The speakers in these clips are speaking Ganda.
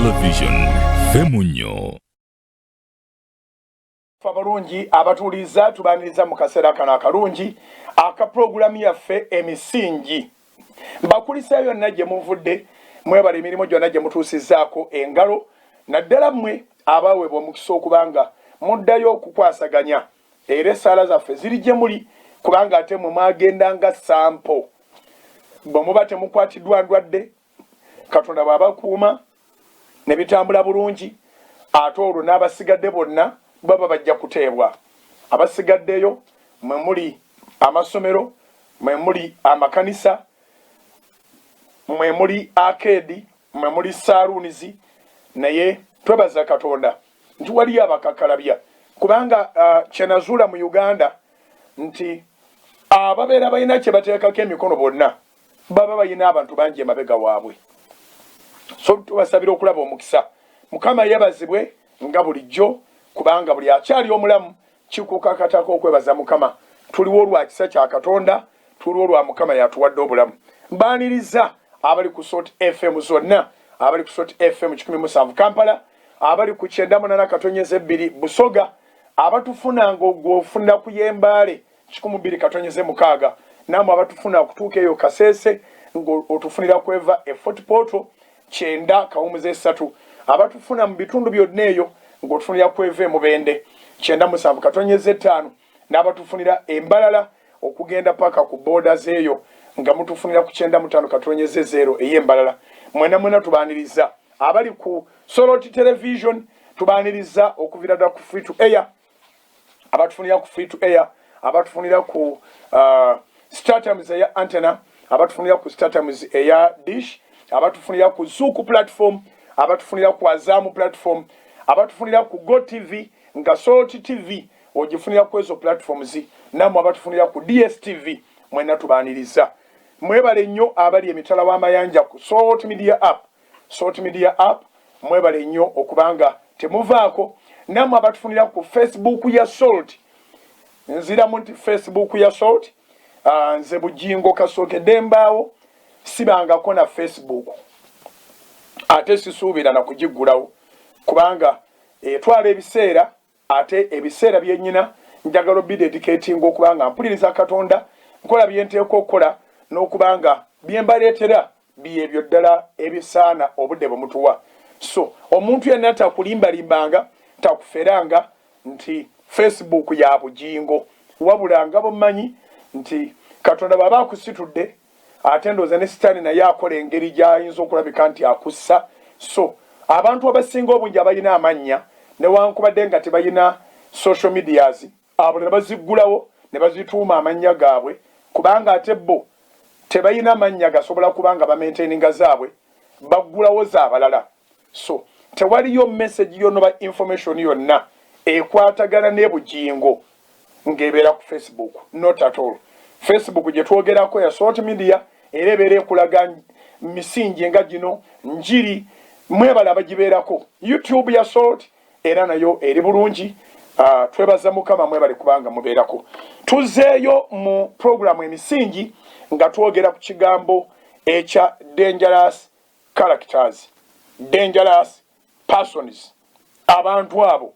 Television Femunyo Fabarungi abatuliza tubaniriza mu kaseera kano akalungi aka program yaffe emisingi mbakulisa byonna gye muvudde mwebala emirimu gyonna gye mutuusizzaako engalo naddala mmwe abaweebwa omukisa okubanga muddayo okukwasaganya era essaala zaffe ziri gye muli kubanga ate mwe mwagendanga sampo bwe muba temukwatiddwa ndwadde Katonda bw'abakuuma ne bitambula bulungi ate olwo n'abasigadde bonna baba bajja kuteebwa abasigaddeyo mwe muli amasomero mwe muli amakanisa mwe muli arcade mwe muli saloons naye twebaza Katonda nti wali abakakalabya kubanga kyenazuula mu Uganda nti ababeera balina kye bateekako emikono bonna baba balina abantu bangi emabega waabwe so tubasabira okulaba omukisa Mukama yebazibwe nga bulijjo kubanga buli akyali omulamu kikukakatako okwebaza Mukama tuliwo olwa kisa kya Katonda tuliwo olwa Mukama yatuwadde obulamu mbaniriza abali ku Salt FM zonna abali ku Salt FM 107 Kampala abali ku 98.2 Busoga abatufuna ng'ofuna kuyembale 12.6 namwe abatufuna okutuuka eyo Kasese ng'otufunira kweva Fort Portal 9.3 abatufuna mu bitundu byonna eyo ng'otufunira kweva Mubende 9.5 n'abatufunira Embalala okugenda paka ku borders eyo nga mutufunira ku 9.5 ey'Embalala mwena tubaniriza abali ku Soroti Television tubaniriza okuvira ku free to air abatufunira ku free to air abatufunira ku StarTimes ya antenna abatufunira ku StarTimes ya dish abatufunira ku Zuku platform abatufunira ku Azamu platform abatufunira ku Go TV nga Soroti TV ogifunira ku ezo platforms namwe abatufunira ku DSTV mwena tubaniriza mwebale nnyo abali emitala w'amayanja ku Salt Media app mwebale nnyo okubanga temuvaako namwe abatufunira ku Facebook ya Salt nziramu nti Facebook ya Salt nze Bujingo Kasookedde Mbaawo sibangako na Facebook ate sisuubira na kugiggulawo kubanga etwala ebiseera ate ebiseera byennyina njagala bidedicating okubanga mpuliriza Katonda nkola byenteeka okukola n'okubanga byembaleetera byebyo ddala ebisaana obudde bwemutuwa so omuntu yenna takulimbalimbanga takuferanga nti Facebook ya Bujingo wabula nga bomanyi nti Katonda baba akusitudde ate ndooza ne sitaani naye akola engeri gy'ayinza okulabika nti akussa so abantu abasinga obungi abalina amannya newankubadde nga tebalina social medias abo ne baziggulawo ne bazituuma amannya gaabwe kubanga ate bo tebalina amannya gasobola kubanga bamaintaininga zaabwe baggulawo z'abalala so tewaliyo message yonna information yonna ekwatagana ne Bujingo ng'ebeera ku Facebook not at all Facebook gye twogerako ya Salt Media era ebeera ekulaga misingi nga gino njiri mwebala abagibeerako YouTube ya Salt era nayo eri bulungi twebaza Mukama mwebale kubanga mubeerako tuzeeyo mu programu emisingi nga twogera ku kigambo ekya dangerous characters dangerous persons abantu abo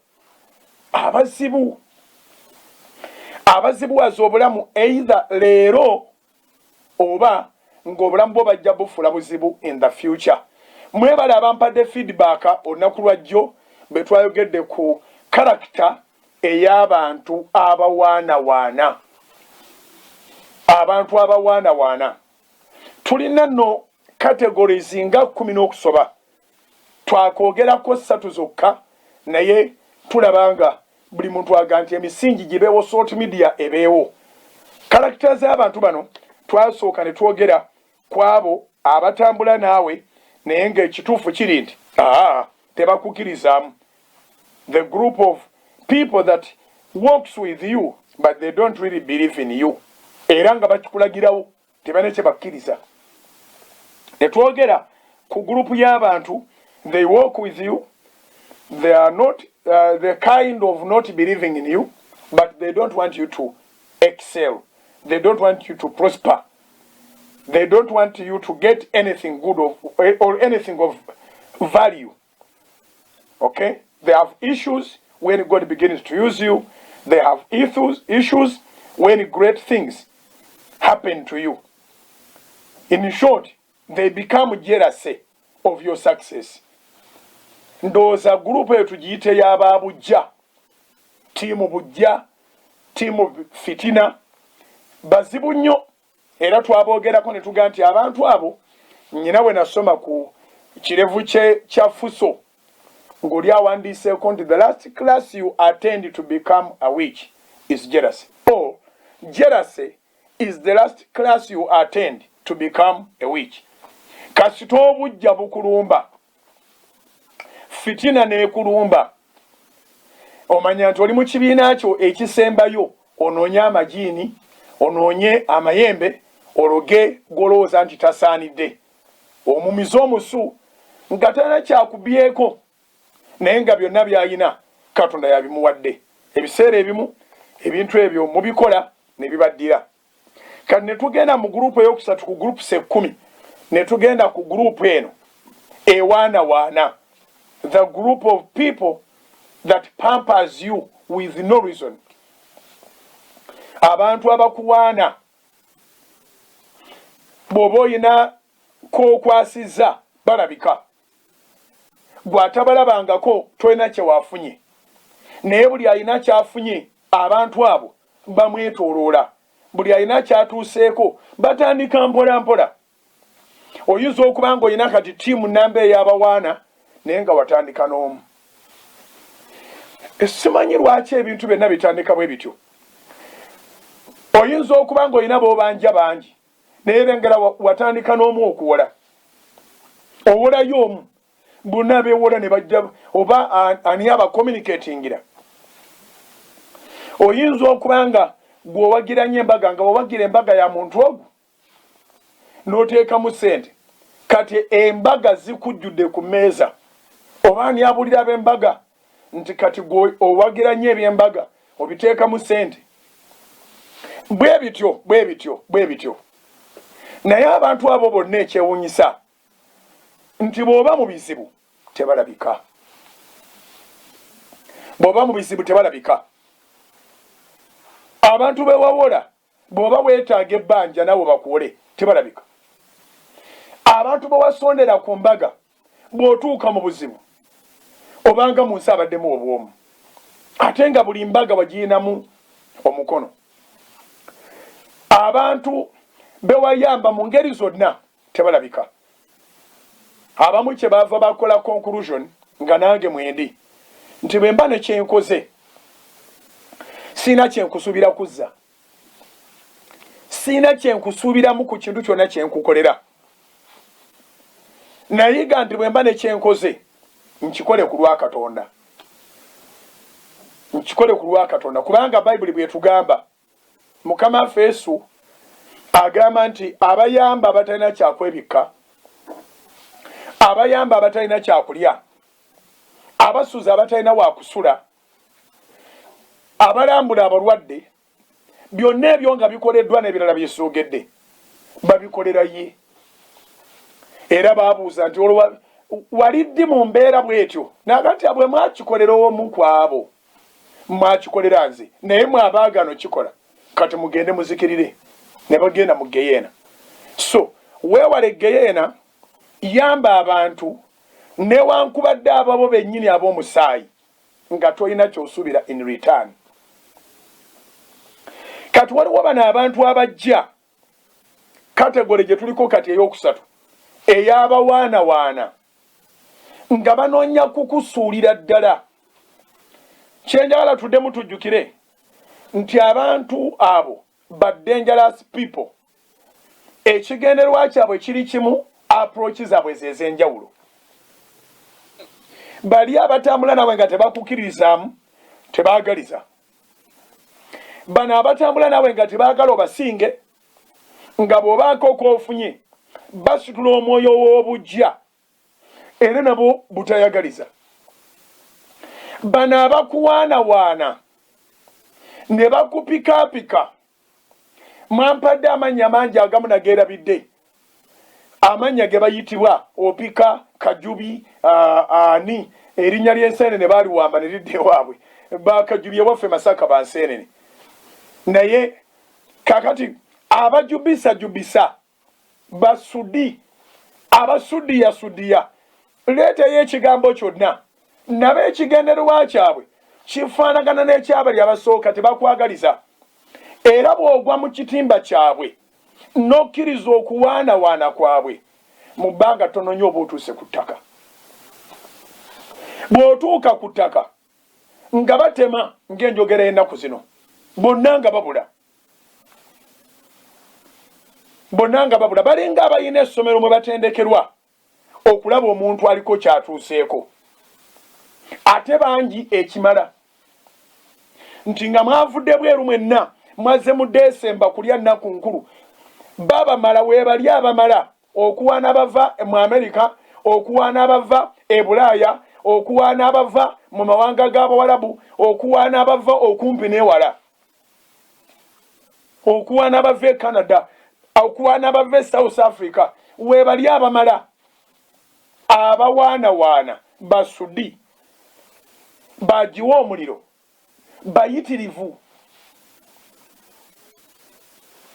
abazibuwaza obulamu either leero oba ng'obulamu bwo bajja bufuula buzibu in the future mwebale abampadde feedback olunaku lwajjo bwe twayogedde ku character ey'abantu abawaanawaana abantu abawaanawaana tulina nno categories nga 10 n'okusoba twakoogerako 3 zokka naye tulabanga buli muntu aga nti emisingi gibeewo Salt Media ebeewo characters z'abantu bano twasooka ne twogera ku abo abatambula naawe naye ng'ekituufu kiri nti tebakukirizaamu the group of people that works with you but they don't really believe in you era nga bakikulagirawo tebane kye bakkiriza ne twogera ku gurupu y'abantu they work with you they are not the kind of not believing in you but they don't want you to excel they don't want you to prosper they don't want you to get anything good or anything of value Okay? They have issues when God begins to use you. They have issues when great things happen to you. In short, they become jealous of your success. Ndowooza gurupu eyo tugiyite y'ababujja, tiimu bujja, tiimu fitina, bazibu nnyo. Era twaboogerako ne tugamba nti abantu abo nnyina bwe nasoma ku kirevu kya Fuso ng'oli awandiiseeko nti the last class you attend to become a witch is jealousy. Or jealousy is the last class you attend to become a witch. Kasita obujja bukulumba, fitina n'ekulumba, omanya nti oli mu kibiina kyo ekisembayo, onoonye amajiini, onoonye amayembe, ologe golowooza nti tasaanidde, omumize omusu nga talina kyakubyeko, naye nga byonna by'alina Katonda yabimuwadde. Ebiseera ebimu ebintu ebyo mubikola ne bibaddira. Kati ne tugenda mu gurupu eyokusatu ku gurupu 10 ne tugenda ku gurupu eno ewaanawaana, the group of people that pampers you with no reason. Abantu abakuwaana bw'oba oyina k'okwasizza balabika, bw'atabalabangako tolina kye waafunye, naye buli alina ky'afunye abantu abo bamwetooloola, buli alina ky'atuuseeko batandika mpola mpola. Oyinza okuba ng'olina kati ttiimu namba ey'abawaana naye nga watandika n'omu. Simanyi lwaki ebintu byonna bitandika bwe bityo. Oyinza okuba ng'olina b'obanja bangi naye bengera watandika n'omu okuwola. Owolayo omu, bonna beewola ne bajja, oba ani abakommunikatingira. Oyinza okuba nga gw'owagiranye embaga, nga wawagira embaga ya muntu ogwo n'oteekamu ssente, kati embaga zikujjudde ku mmeeza, oba ani abulira ab'embaga nti kati gwe owagiranye eby'embaga obiteekamu ssente. Bwe bityo. Naye abantu abo bonna ekyewuunyisa nti bw'oba mu bizibu tebalabika. Abantu bewawola bw'oba weetaaga ebbanja nabo bakuwole tebalabika. Abantu bewasondera ku mbaga bw'otuuka mu buzibu obanga mu nsi abaddemu obwomu, ate nga buli mbaga bagiyinamu omukono. Abantu bewayamba mu ngeri zonna tebalabika. Abamu kye baava bakola conclusion nga nange mwendi nti bwe mba ne kyenkoze siina kyenkusuubira kuzza, siina kyenkusuubiramu ku kintu kyonna kyenkukolera. Nayiga nti bwe mba ne kyenkoze nkikole ku lwa Katonda, kubanga Bayibuli bw'etugamba, Mukama waffe Yesu agamba nti abayamba abatalina kyakwebikka, abayamba abatalina kyakulya, abasuza abatalina waakusula, abalambula abalwadde, byonna ebyo nga bikoleddwa n'ebirala byesoogedde babikolera ye. Era baabuuza nti waliddi mu mbeera bw'etyo? Naga nti bwe mwakikolera omu ku abo mwakikolera nze, naye mwabaagano kikola, kati mugende muzikirire. Ne bagenda mu Geyeena. So weewale Geyeena, yamba abantu newankubadde ababo bennyini ab'omusaayi nga tolina ky'osuubira in return. Kati waliwo bano abantu abajja kategole gye tuliko kati ey'okusatu ey'abawaanawaana nga banoonya kukusuulira ddala. Kyenjagala tuddemu tujjukire nti abantu abo but dangerous people. Ekigendererwa kyabwe kiri kimu, approach zaabwe z'ez'enjawulo. Bali abatambula nawe nga tebakukkiririzaamu tebaagaliza. Bano abatambula nawe nga tebaagala obasinge, nga bw'obaako k'ofunye basitula omwoyo w'obujja era nabo butayagaliza. Bano abakuwaanawaana ne bakupikaapika, mwampadde amannya mangi agamu nageerabidde, amannya ge bayitibwa opika Kajubi ani erinnya ly'enseenene baaliwamba ne lidda ewaabwe Kajubi ewaffe Masaka banseenene naye kakati abajubisa basudi abasudiya leetayo ekigambo kyonna nabe ekigendererwa kyabwe kifaanagana n'ekyabali abasooka tebakwagaliza era bw'ogwa mu kitimba kyabwe n'okkiriza okuwaanawaana kwabwe mu bbanga ttono nnyo oba otuuse ku ttaka bw'otuuka ku ttaka nga batema ng'enjogera ennaku zino bonna nga babula balinga abalina essomero mwe batendekerwa okulaba omuntu aliko kyatuuseeko ate bangi ekimala nti nga mwavudde bweru mwenna mwaze mu Desemba kulya nnaku nkulu babamala weebali abamala okuwaana abava mu Amerika okuwaana abava e Bulaaya okuwaana abava mu mawanga g'Abawarabu okuwaana abava okumpi n'ewala okuwaana abava e Canada okuwaana abava e South Africa weebali abamala abawaanawaana basudi bagiwa omuliro bayitirivu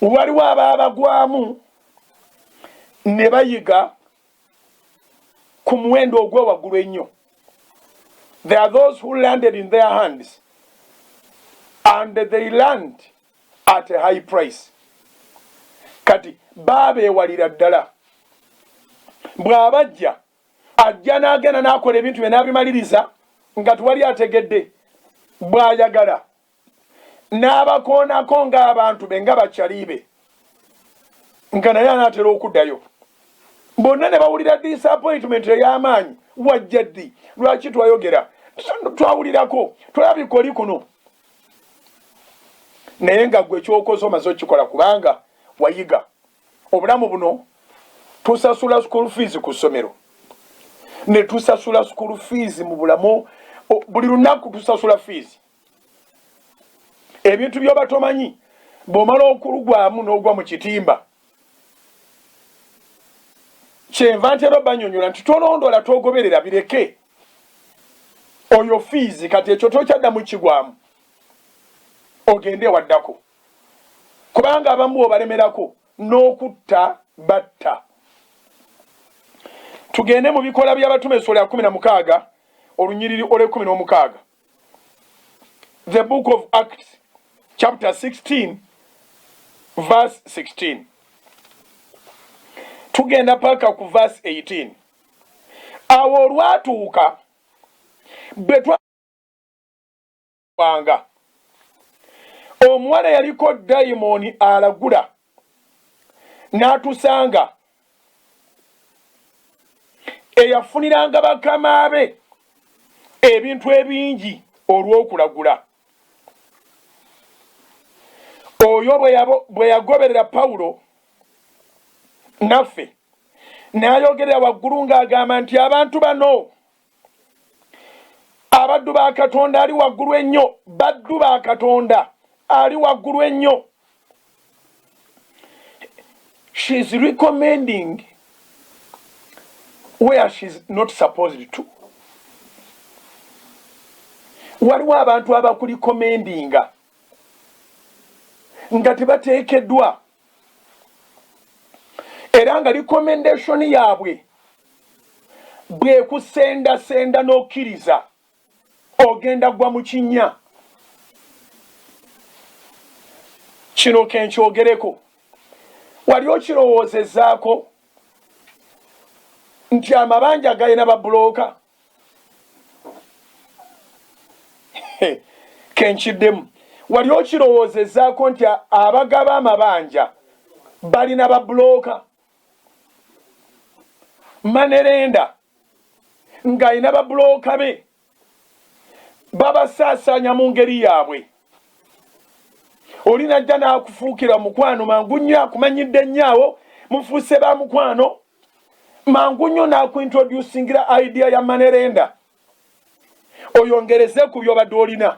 waliwo ababagwamu ne bayiga ku muwendo ogw'ewaggulu ennyo. There are those who landed in their hands and they land at a high price. Kati baabeewalira ddala bw'abajja ajja n'agenda n'akola ebintu bye n'abimaliriza nga tewali ategedde bw'ayagala n'abakoonako ng'abantu be nga bakyaliibe nga naye anaatera okuddayo bonna ne bawulira disappointment ey'amaanyi wajja ddi lwaki twayogera twawulirako twalabikoli kuno naye nga gwe ekyokoze omaze okikola kubanga wayiga obulamu buno tusasula school fees ku ssomero ne tusasula school fees mu bulamu buli lunaku tusasula fees ebintu by'oba tomanyi bw'omala okulugwamu n'ogwa mu kitimba kyenva ntera banyonyola nti tolondola togoberera bireke oyo fees kati ekyo tokyaddamu kigwamu ogende waddako kubanga abamu obalemerako n'okutta batta. Tugende mu bikola by'abatume essula ya 16 olunyiriri olwe 16. The book of Acts chapter 16 verse 16. Tugenda paka ku verse 18. Awo olwatuuka bwe twanga omuwala yaliko dayimoni alagula n'atusanga eyafuniranga bakama be ebintu ebingi olw'okulagula. Oyo bwe yagoberera Pawulo naffe n'ayogerera waggulu ng'agamba nti abantu bano abaddu ba Katonda ali waggulu ennyo, baddu ba Katonda ali waggulu ennyo. She's recommending where she's not supposed to. Waliwo abantu abakulikomendinga nga tebateekeddwa era nga recommendation yaabwe bwe kusendasenda n'okkiriza ogenda gwa mu kinnya. Kino kenkyogereko wali okirowoozezaako nti amabanja galina babulooka? Kenkiddemu. Wali okirowoozezaako nti abagaba amabanja balina babulooka? Manerenda ng'alina babulooka be babasaasaanya mu ngeri yaabwe. Oli najja n'akufuukira mukwano mangu nnyo, akumanyidde nnyo, mufuuse ba mukwano mangu nnyo n'akuintroducingira idea ya manerenda oyongereze ku by'obadde olina.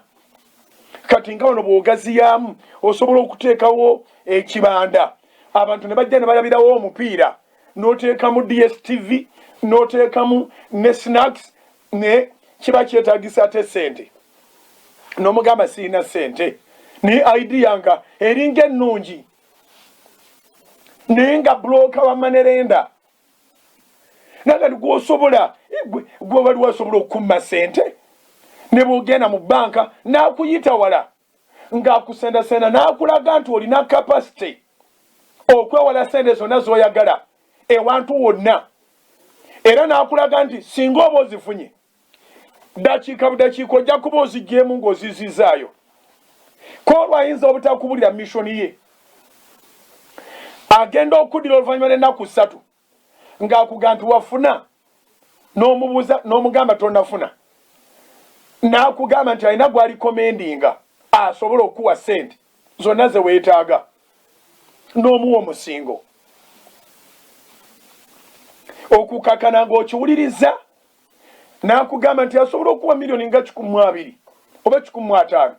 Kati nga wano bw'ogaziyaamu osobola okuteekawo ekibanda abantu ne bajja ne balabirawo omupiira n'oteekamu DSTV n'oteekamu ne snacks ne kiba kyetaagisa ate ssente n'omugamba sirina ssente ne idea nga eringa ennungi naye nga bulooka wa manerenda naga gwosobola gwe bali wasobola okukumma ssente ne bwogenda mu banka n'akuyita wala ng'akusendasenda n'akulaga nti olina capacity okwewala ssente zonna z'oyagala ewantu wonna era n'akulaga nti singa oba ozifunye dakiika budakiika ojja kuba oziggyemu ng'ozizizaayo ko olwayinza obutakubulira missoni ye agenda okuddira oluvannyuma lw'ennaku 3 ng'akugamba nti wafuna n'omubuuza n'omugamba tonnafuna n'akugamba nti alina gw'alikomendinga asobola okuwa ssente zonna ze weetaaga n'omuwa omusingo okukakana ng'okiwuliriza n'akugamba nti asobola okuwa miliyoni nga 12 oba 15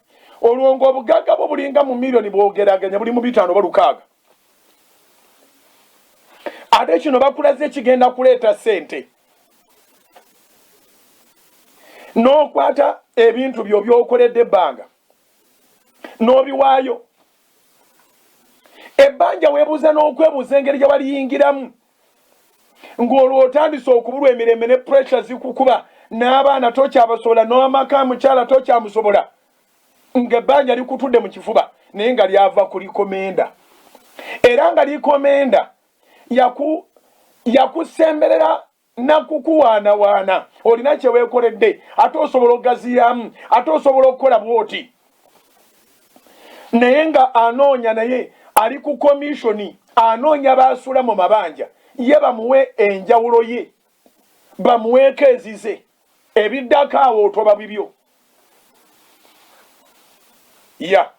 olwo ng'obugagga bwo bulinga mu miliyoni bwogeraganya buli mu 5 oba 6 ate kino bakulaze kigenda kuleeta ssente n'okwata ebintu byo by'okoledde ebbanga n'obiwaayo ebbanja weebuuza n'okwebuuza engeri gye waliyingiramu ng'olwo otandise okubulwa emirembe ne pressure zikukuba n'abaana tokyabasobola n'amaka mukyala tokyamusobola ng'ebbanja likutudde mu kifuba naye nga lyava ku likomenda era nga likomenda yakusemberera nakukuwaanawaana olina kye weekoledde ate osobola okugaziramu ate osobola okukola bwoti naye nga anoonya naye ali ku komishoni anoonya baasula mu mabanja ye bamuwe enjawulo ye bamuweeko ezize ebiddako awo otoba bibyo ya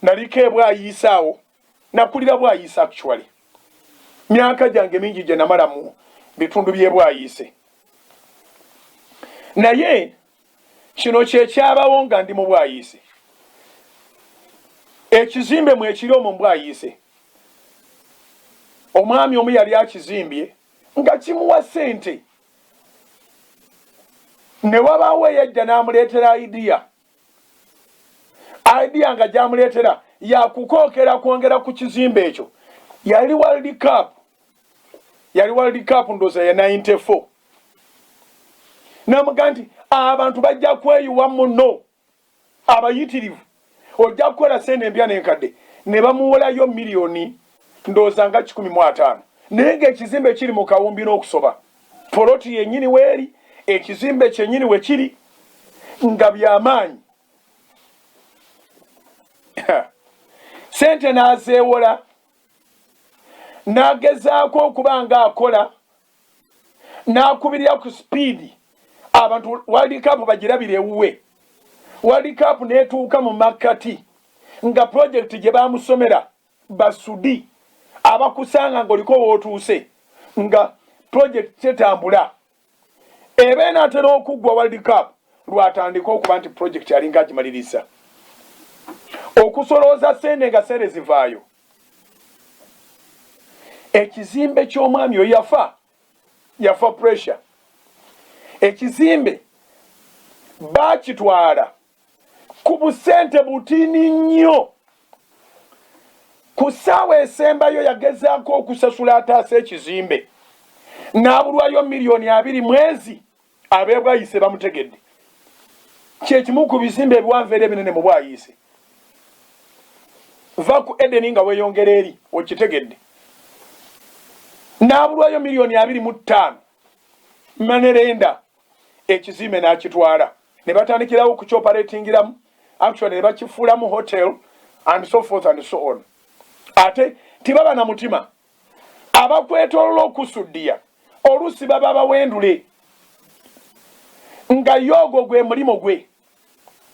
naliko ebwayiisa awo nakulira bwayiisa actually myaka gyange mingi gye namala mu bitundu by'ebwayiise naye kino kyekyabawo nga ndi mu bwayiise ekizimbe mwekiri omwo mu bwayiise omwami omu yali akizimbye nga kimuwa ssente ne wabaawo eyajja n'amuleetera idea nga gy'amuleetera yakukookera kwongera ku kizimbe ekyo yali World Cup ndooza ya 94 n'amuga nti abantu bajja kweyiwa muno abayitirivu ojja kukola ssente empya n'enkadde ne bamuwolayo miliyoni ndooza nga 15 naye ng'ekizimbe kiri mu kawumbi n'okusoba poloti yennyini weeri ekizimbe kyennyini we kiri nga byamaanyi ssente n'azeewola n'agezaako okuba nga akola n'akubirira ku sipiidi abantu World Cup bagirabira ewuwe World Cup n'etuuka mu makkati nga pulojekiti gye baamusomera basudi abakusanga ng'oliko wootuuse nga pulojekiti tetambula eba enaatera okuggwa World Cup lwatandika okuba nti pulojekiti alinga agimaliriza okusolooza ssente nga ssente zivaayo ekizimbe ky'omwami oyo yafa pressure ekizimbe baakitwala ku busente butini nnyo ku ssaawa esembayo yagezaako okusasula ataasa ekizimbe n'abulwayo miliyoni 2 mwezi ab'ebwayiise bamutegedde kyekimu ku bizimbe ebiwanvu era ebinene mu bwayiise va ku Edeni nga weeyongera eri okitegedde n'abulwayo miliyoni 25 manerenda ekizimbe n'akitwala ne batandikirawo okukyoperatingiramu actually ne bakifuulamu hotel and so forth and so on ate tibaba na mutima abakwetolola okusuddiya oluusi baba bawendule nga yogo gwe mulimo gwe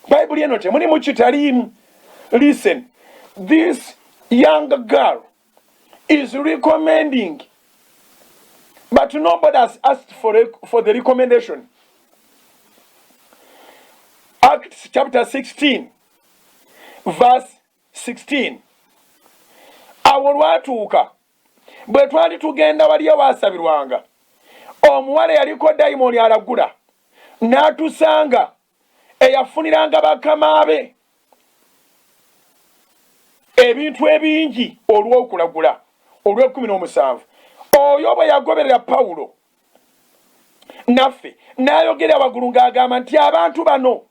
bayibuli eno temulimu kitaliimu listen this young girl is recommending but nobody has asked for the recommendation. Acts chapter 16 verse 16 awo lwatuuka bwe twali tugenda wali awaasabirwanga omuwala yaliko dayimoni alagula n'atusanga eyafuniranga bakama be ebintu ebingi olw'okulagula olw'17 oyo bwe yagoberera Pawulo naffe n'ayogera waggulu ng'agamba nti abantu bano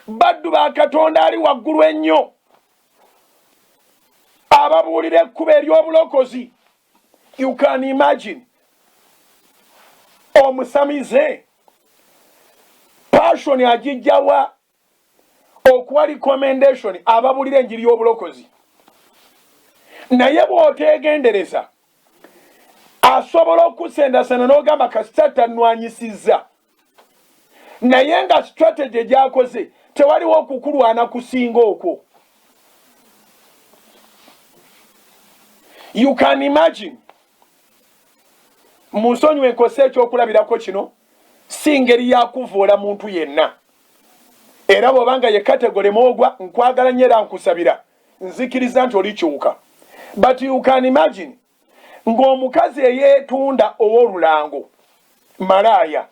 baddu ba Katonda ali waggulu ennyo ababuulira ekkubo ery'obulokozi. You can imagine omusamize passion agijjawa okuwa recommendation ababuulira enjiri y'obulokozi, naye bw'oteegendereza asobola okusendasana n'ogamba kasita tannwanyisizza, naye nga strategy gy'akoze tewaliwo okukulwana kusinga okwo. You can imagine munsonyiwe nkose ekyokulabirako kino si ngeri yakuvoola muntu yenna, era bw'obanga ye kategole mwogwa nkwagala nnyo era nkusabira nzikiriza nti olikyuka. But you can imagine ng'omukazi eyeetunda ow'olulango malaaya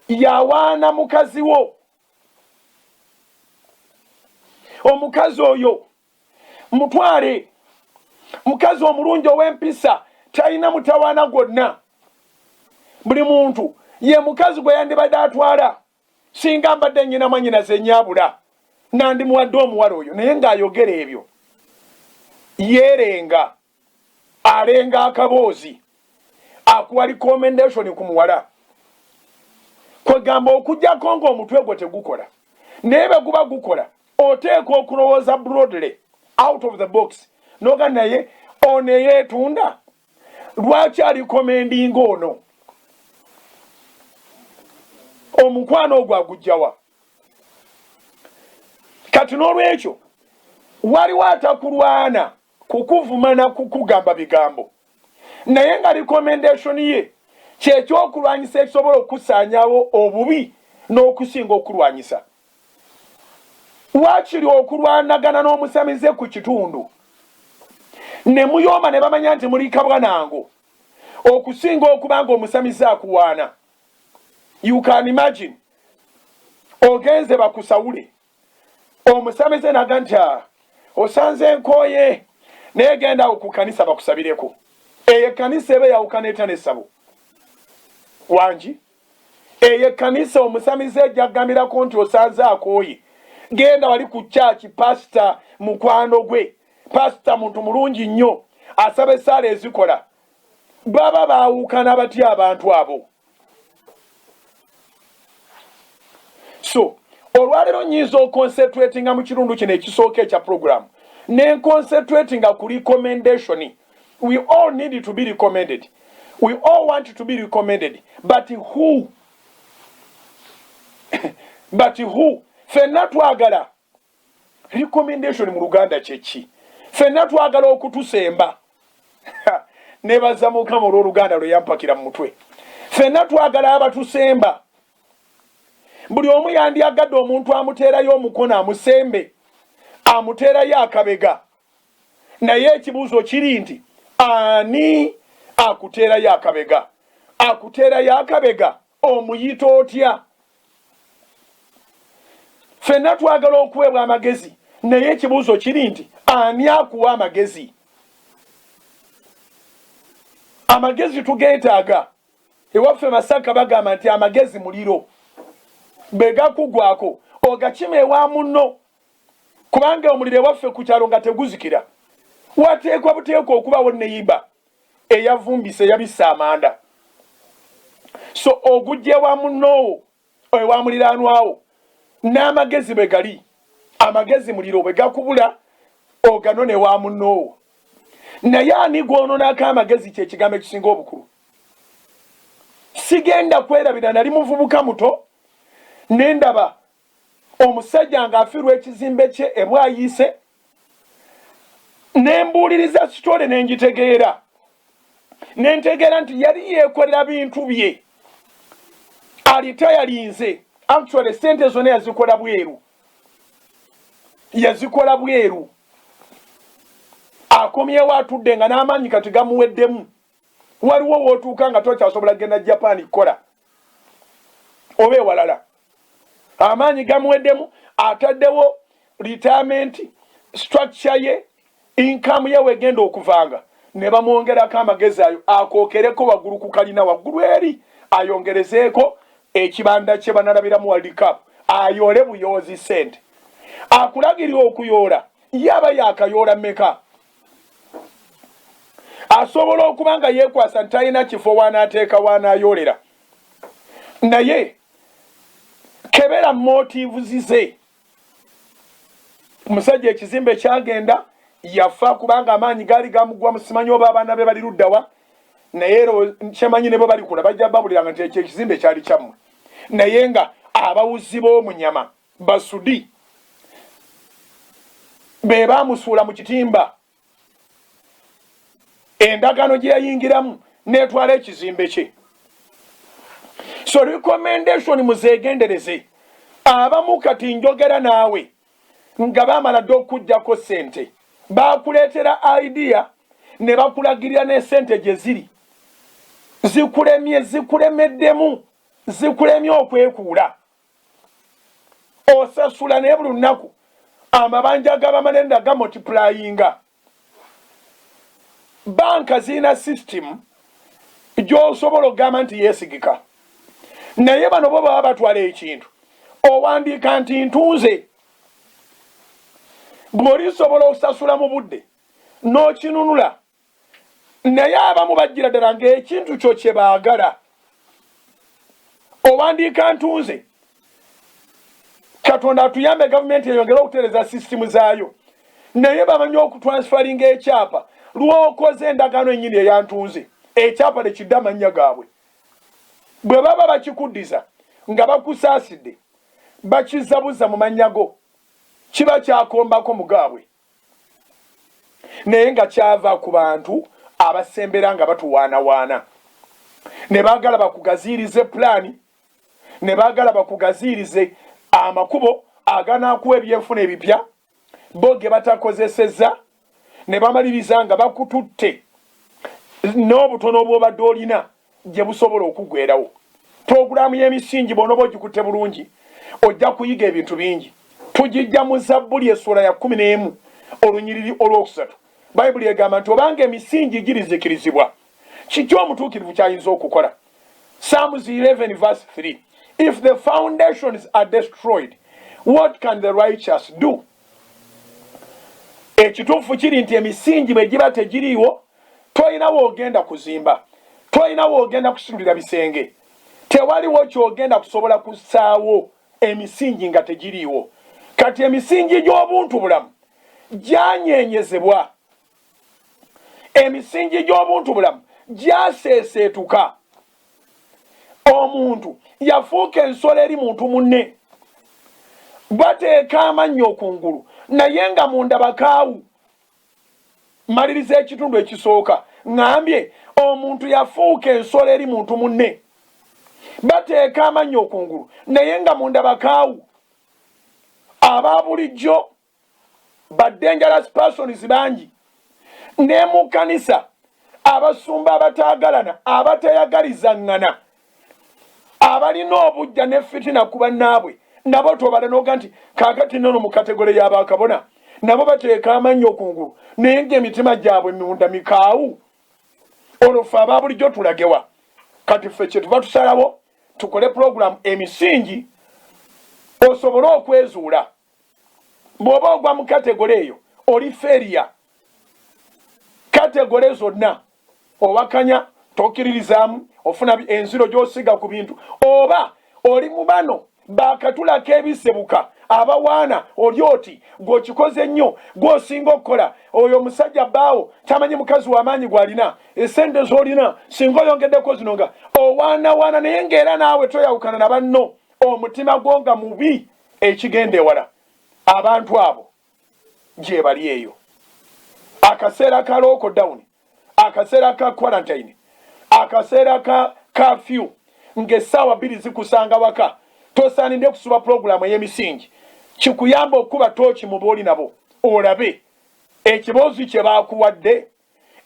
yawaana mukazi wo, omukazi oyo mutwale, mukazi omulungi ow'empisa talina mutawaana gwonna. Buli muntu ye mukazi gwe yandibadde atwala singa mbadde nnyina mwannyinaze ennyabula nandimuwadde omuwala oyo, naye ng'ayogera ebyo yeerenga alenga akaboozi akuwa recommendation ku muwala, kwegamba okujjako ng'omutwe gwe tegukola, naye bwe guba gukola oteeka okulowooza broadly out of the box noga naye ono eyeetunda lwaki alikomendinga ono, omukwano ogwo agujjawa? Kati n'olwekyo waliwo atakulwana kukuvuma na kukugamba bigambo, naye nga recommendation ye kyekyokulwanyisa ekisobola okusaanyawo obubi n'okusinga okulwanyisa. Waakiri okulwanagana n'omusamize ku kitundu ne muyoma ne bamanya nti muli kabwanango okusinga okubanga omusamize akuwaana. You can imagine ogenze bakusawule omusamize naga nti osanze nkooye naye genda ku kanisa bakusabireko, eyo kanisa eba yawukana etya n'essabo wangi, eyo kanisa omusamize ejjagambirako nti osanze akooye genda wali ku church pastor mukwano gwe, pastor muntu mulungi nnyo asaba essaala ezikola, baba baawukana batya abantu abo. So olwaleero nyiza oconcentratinga mu kirundu kino ekisooka ekya program ne concentratinga ku recommendation. We all need to be recommended, we all want to be recommended, but who? But who? Fenna twagala recommendation mu Luganda kyeki, fenna twagala okutusemba nebaza Mukama olw'Oluganda lwe yampakira mu mutwe, fenna twagala abatusemba. Buli omu yandyagadde omuntu amuteerayo omukono amusembe, amuteerayo akabega, naye ekibuuzo kiri nti ani akuteerayo akabega? Akuteerayo akabega omuyita otya? Fenna twagala okuweebwa amagezi, naye ekibuuzo kiri nti ani akuwa amagezi? Amagezi tugeetaaga. Ewaffe Masaka bagamba nti amagezi muliro, begakugwako ogakima ewa munno, kubanga omuliro ewaffe ku kyalo nga teguzikira wateekwa buteekwa okubawo neyimba eyavumbisa eyabissa amanda. So ogujja ewa munnowo ewa muliraanwawo n'amagezi bwe gali, amagezi muliro bwe gakubula oganone wa munnowo, naye ani gw'onoonako amagezi kye kigambo ekisinga obukulu. Sigenda kwerabira, nali muvubuka muto nendaba omusajja ng'afiirwa ekizimbe kye ebwayise, nembuuliriza sitole nenjitegeera, nentegeera nti yali yeekolera bintu bye, alitayalinze. Actually sente zonna yazikola bweru, yazikola bweru. Akomyewo atudde nga n'amaanyi kati gamuweddemu, waliwo wootuuka nga tokyasobola genda Japan kola oba ewalala. Amaanyi gamuweddemu, ataddewo retirement structure ye, income ye wegenda okuvanga, ne bamwongerako amagezi ayo akookereko waggulu ku kalina waggulu eri, ayongerezeeko ekibanda kye banalabiramu World Cup, ayoole buyoozi ssente. Akulagirira okuyoola, yaba yakayoola mmeka? Asobola okuba nga yeekwasa nti talina kifo waanaateeka waanaayoolera, naye kebera motives ze. Omusajja ekizimbe kyagenda yafa kubanga amaanyi gaali gamugwa mu simanyi oba abaana be bali luddawa, naye kyemanyi ne bo balikula bajja babuliranga nti ekyo ekizimbe kyali kyammwe, naye nga abawuzi b'omu nyama basudi be baamusuula mu kitimba, endagaano gye yayingiramu n'etwala ekizimbe kye. So recommendation muzeegendereze. Abamu kati njogera naawe nga baamala dde okuggyako ssente, baakuleetera idea ne bakulagirira n'essente gye ziri, zikulemeddemu, zikulemye okwekuula. Osasula naye buli lunaku amabanja g'abamalenda gamultiplyinga. Banka zirina system gy'osobola okugamba nti yeesigika, naye bano bo baba batwala ekintu owandiika nti ntunze, bw'olisobola okusasula mu budde n'okinunula, naye abamu bajjira ddala ng'ekintu kyo kye baagala. Owandiika ntunze, Katonda atuyambe gavumenti eyongere okutereeza sisitimu zaayo, naye bamanyi okutransferinga ekyapa lw'okoze endagaano ennyini eyantunze, ekyapa tekidde amannya gaabwe. Bwe baba bakikuddiza nga bakusaasidde, bakizzabuza mu mannya go, kiba kyakombako mu gaabwe, naye nga kyava ku bantu abasembera nga batuwaanawaana, ne baagala bakugaziirize pulaani, ne baagala bakugaziirize amakubo aganaakuwa ebyenfuna ebipya, bo ge batakozesezza, ne bamaliriza nga bakututte n'obutono bw'obadde olina gye busobola okuggwerawo. Pulogulaamu y'emisingi bw'onooba ogikutte bulungi, ojja kuyiga ebintu bingi. Tugijja mu Zabbuli essula ya 11 olunyiriri olwokusatu. Bayibuli egamba nti obanga emisingi girizikirizibwa, kiki omutuukirivu kyayinza okukola? Psalms 11 verse 3. If the foundations are destroyed, what can the righteous do? Ekituufu kiri nti emisingi bwe giba tegiriiwo, toyinawo ogenda kuzimba, toyinawo ogenda kusulira bisenge, tewaliwo kyogenda kusobola kussaawo emisingi nga tegiriiwo. Kati emisingi gy'obuntu bulamu gyanyenyezebwa, emisingi gy'obuntu bulamu gyaseeseetuka. Omuntu yafuuka ensolo eri muntu munne, bateeka amannyo okungulu naye nga munda bakaawu. Maliriza ekitundu ekisooka, ngambye omuntu yafuuka ensolo eri muntu munne, bateeka amannyo okungulu naye nga munda bakaawu. Aba bulijjo ba dangerous persons bangi, ne mu kanisa abasumba abataagalana, abatayagalizangana, abalina obujja ne fitina ku bannaabwe, nabo tobala n'oga nti kaakati nno mu kategole y'abakabona, nabo bateeka amannyo okungulu naye ng'emitima gyabwe munda mikaawu. Olwo aba bulijjo tulagewa. Kati ffe kye tuva tusalawo tukole pulogulaamu emisingi osobole okwezuula. Bw'oba ogwa mu kategole eyo oli feriya. Kategole zonna owakanya, tokkiririzaamu, ofuna enziro gy'osiga ku bintu, oba oli mu bano baakatulako ebisebuka abawaana oli oti gw'okikoze ennyo gw'osinga okukola, oyo omusajja bbaawo tamanyi mukazi w'amaanyi gw'alina, essente z'olina singa oyongeddeko zino nga owaanawaana, naye ng'era naawe toyawukana na banno, omutima gwo nga mubi ekigenda ewala. Abantu abo gye bali eyo. Akaseera ka lockdown, akaseera ka quarantine, akaseera ka curfew, ng'essaawa 2 zikusanga waka, tosaanidde kusuba pulogulaamu ey'emisingi. Kikuyamba okuba tooki mu booli nabo olabe ekiboozi kye baakuwadde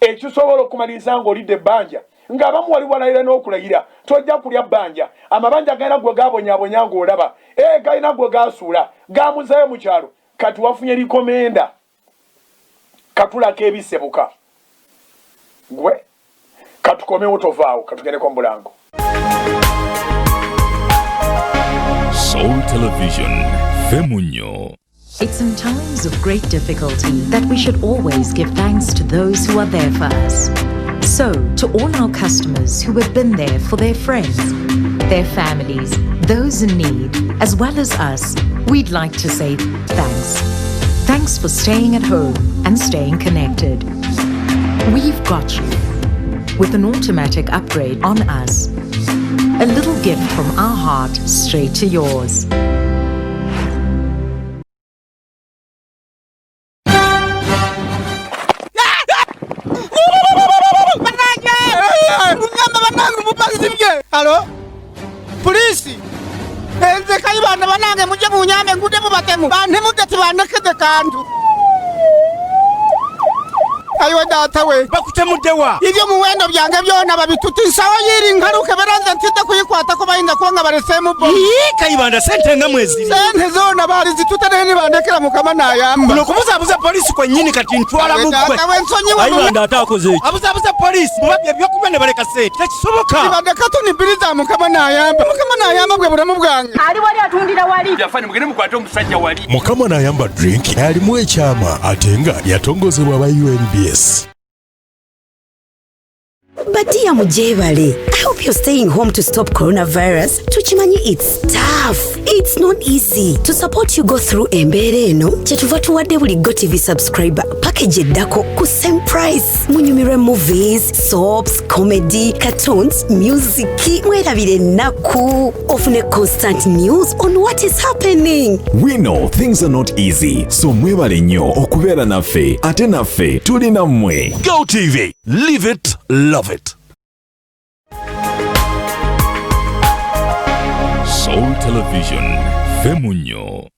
ekisobola okumaliriza ng'olidde ebbanja ng'abamu wali walayira n'okulayira tojja kulya bbanja amabanja galina gwe gaabonyabonya ng'olaba galina gwe gaasuula gaamuzayo mu kyalo kati wafunye likomenda katulako ebisebuka gwe katukomewo tovaawo katugendeko mu bulango. Soul Television, Femunyo. It's in times of great difficulty that we should always give thanks to those who are there for us. So, to all our customers who have been there for their friends, their families, those in need, as well as us, we'd like to say thanks. Thanks for staying at home and staying connected. We've got you with an automatic upgrade on us. A little gift from our heart straight to yours. Hello? Police! Enze kayibanda banange muje munyame ngude mubatemu. Bante mudati bandekeze kantu. Ayo data we bakutemudewa ibyo muwendo byange byona babituti sawa yiri nkaruke beranze ntite kuyikwata ko bayinda konga baresemu bo kayibanda sente nga mwezi sente zona bali zitutanene bandekera mukama nayamba no kumuzabuza polisi kwa nyini kati ntwala mukwe ayibanda atakoze abuzabuza polisi mubabye byo kubene baleka sente tekisoboka ibanda katuni biliza mukama nayamba bwe buramu bwange ali wali atundira wali yafani mugene mukwate omusajja wali Mukama nayamba drink alimu ekyama atenga yatongozebwa ba UNBS. Badia mujebale. I hope you're staying home to stop coronavirus. Tuchimanyi it's tough. It's not easy. To support you go through embere eno, chetuva tuwadde buli GoTV subscriber package eddako ku same price. Munyumirwe movies, soaps, comedy, cartoons, music, mwerabire ennaku. Ofune constant news on what is happening. We know things are not easy, so mwebale nnyo okubeera naffe ate naffe tuli nammwe. GoTV, live it, love it. Soul Television, Femunyo.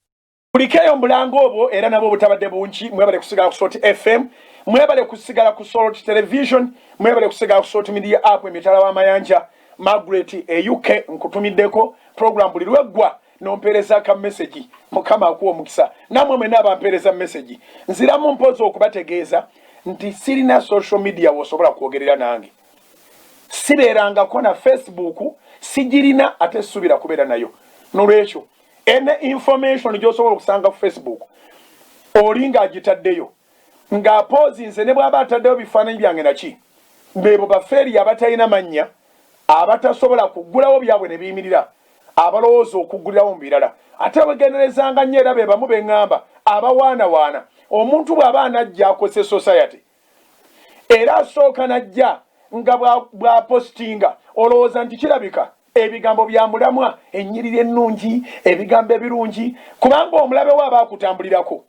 Kulikeyo mbulango obwo era nabo butabadde bungi mwebale kusigala ku Salt FM mwebale kusigala ku Salt Television mwebale kusigala ku Salt Media app emitala wa mayanja Margaret UK nkutumiddeko program buli lweggwa nompereza ka message mukama akuwa mukisa namwe mwe nabampereza message nziramu mpozo okubategeeza nti sirina social media wosobola kwogerera nange siberanga kona Facebook sijirina ate subira kubeera nayo nolwekyo ene information gyosobola okusanga ku Facebook olinga agitaddeyo nga pozinze ne bwaba ataddeyo bifaananyi byange naki bebo bafeeri abatalina mannya abatasobola kuggulawo byabwe ne biyimirira abalowooza okuggulirawo mu birala ate wegenerezanga nnyo era be bamu beŋŋamba abawaanawaana omuntu bw'aba anajja akose society era asooka najja nga bw'apostinga olowooza nti kirabika ebigambo bya mulamwa ennyiriri ennungi ebigambo ebirungi kubanga omulabe we aba akutambulirako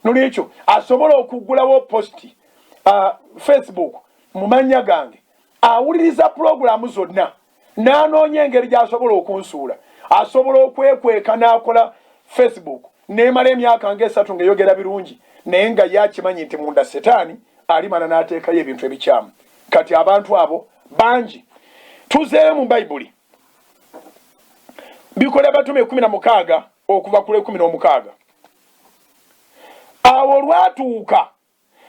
nolwekyo asobola okuggulawo posti Facebook mu mannya gange awuliriza pulogulaamu zonna n'anoonya engeri gy'asobola okunsuula asobola okwekweka n'akola Facebook neemala emyaka ng'esatu ng'eyogera birungi naye nga yakimanyi nti munda setaani alimana n'ateekayo ebintu ebikyamu kati abantu abo bangi tuzeeyo mu Bayibuli bikola abatume 16 okuva ku 16 awo lwatuuka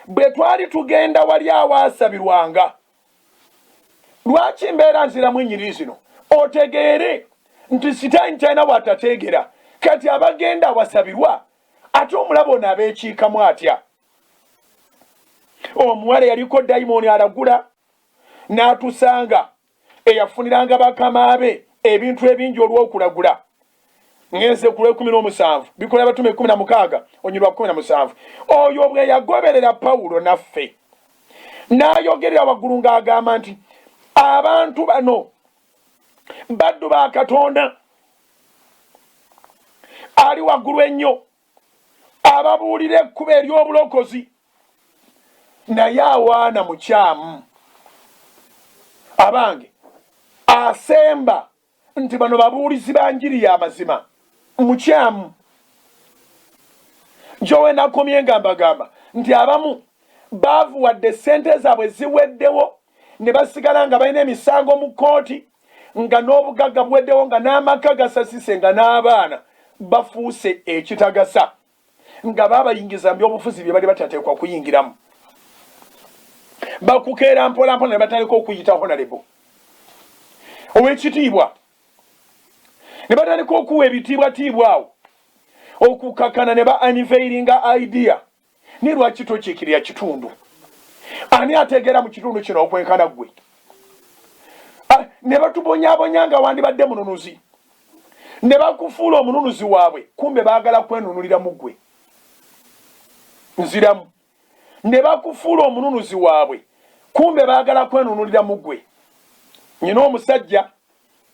bwe twali tugenda wali awaasabirwanga lwaki mbeera nziramu ennyiriri zino otegeere nti sitaani talina watateegera kati abagenda awasabirwa ate omulaba ono abeekiikamu atya omuwala yaliko dayimooni alagula n'atusanga eyafuniranga bakama be ebintu ebingi olw'okulagula ngenze ku 17 bikola abatume 16 onyirwa 17 oyo bwe yagoberera Pawulo naffe n'ayogerera waggulu ng'agamba nti abantu bano baddu ba Katonda ali waggulu ennyo ababuulira ekkubo ery'obulokozi naye awaana mukyamu abange asemba nti bano babuulizi ba njiri ya mazima mukyamu jowe nakomye ngambagamba nti abamu baavuwadde ssente zaabwe ziweddewo ne basigala nga balina emisango mu kkooti nga n'obugagga bweddewo nga n'amaka gasasise nga n'abaana bafuuse ekitagasa nga baabayingiza mu byobufuzi bye bali batateekwa kuyingiramu bakukeera mpolampola ne batandika okuyita honorable ow'ekitiibwa ne batandika okuwa ebitiibwatiibwa awo okukakana ne ba unveilinga idea ni lwaki tokiikirira kitundu ani ategeera mu kitundu kino okwenkana ggwe ne batubonyaabonya nga wandibadde mununuzi ne bakufuula omununuzi waabwe kumbe baagala kwenunulira mu ggwe nziramu ne bakufuula omununuzi waabwe kumbe baagala kwenunulira mu ggwe nyina omusajja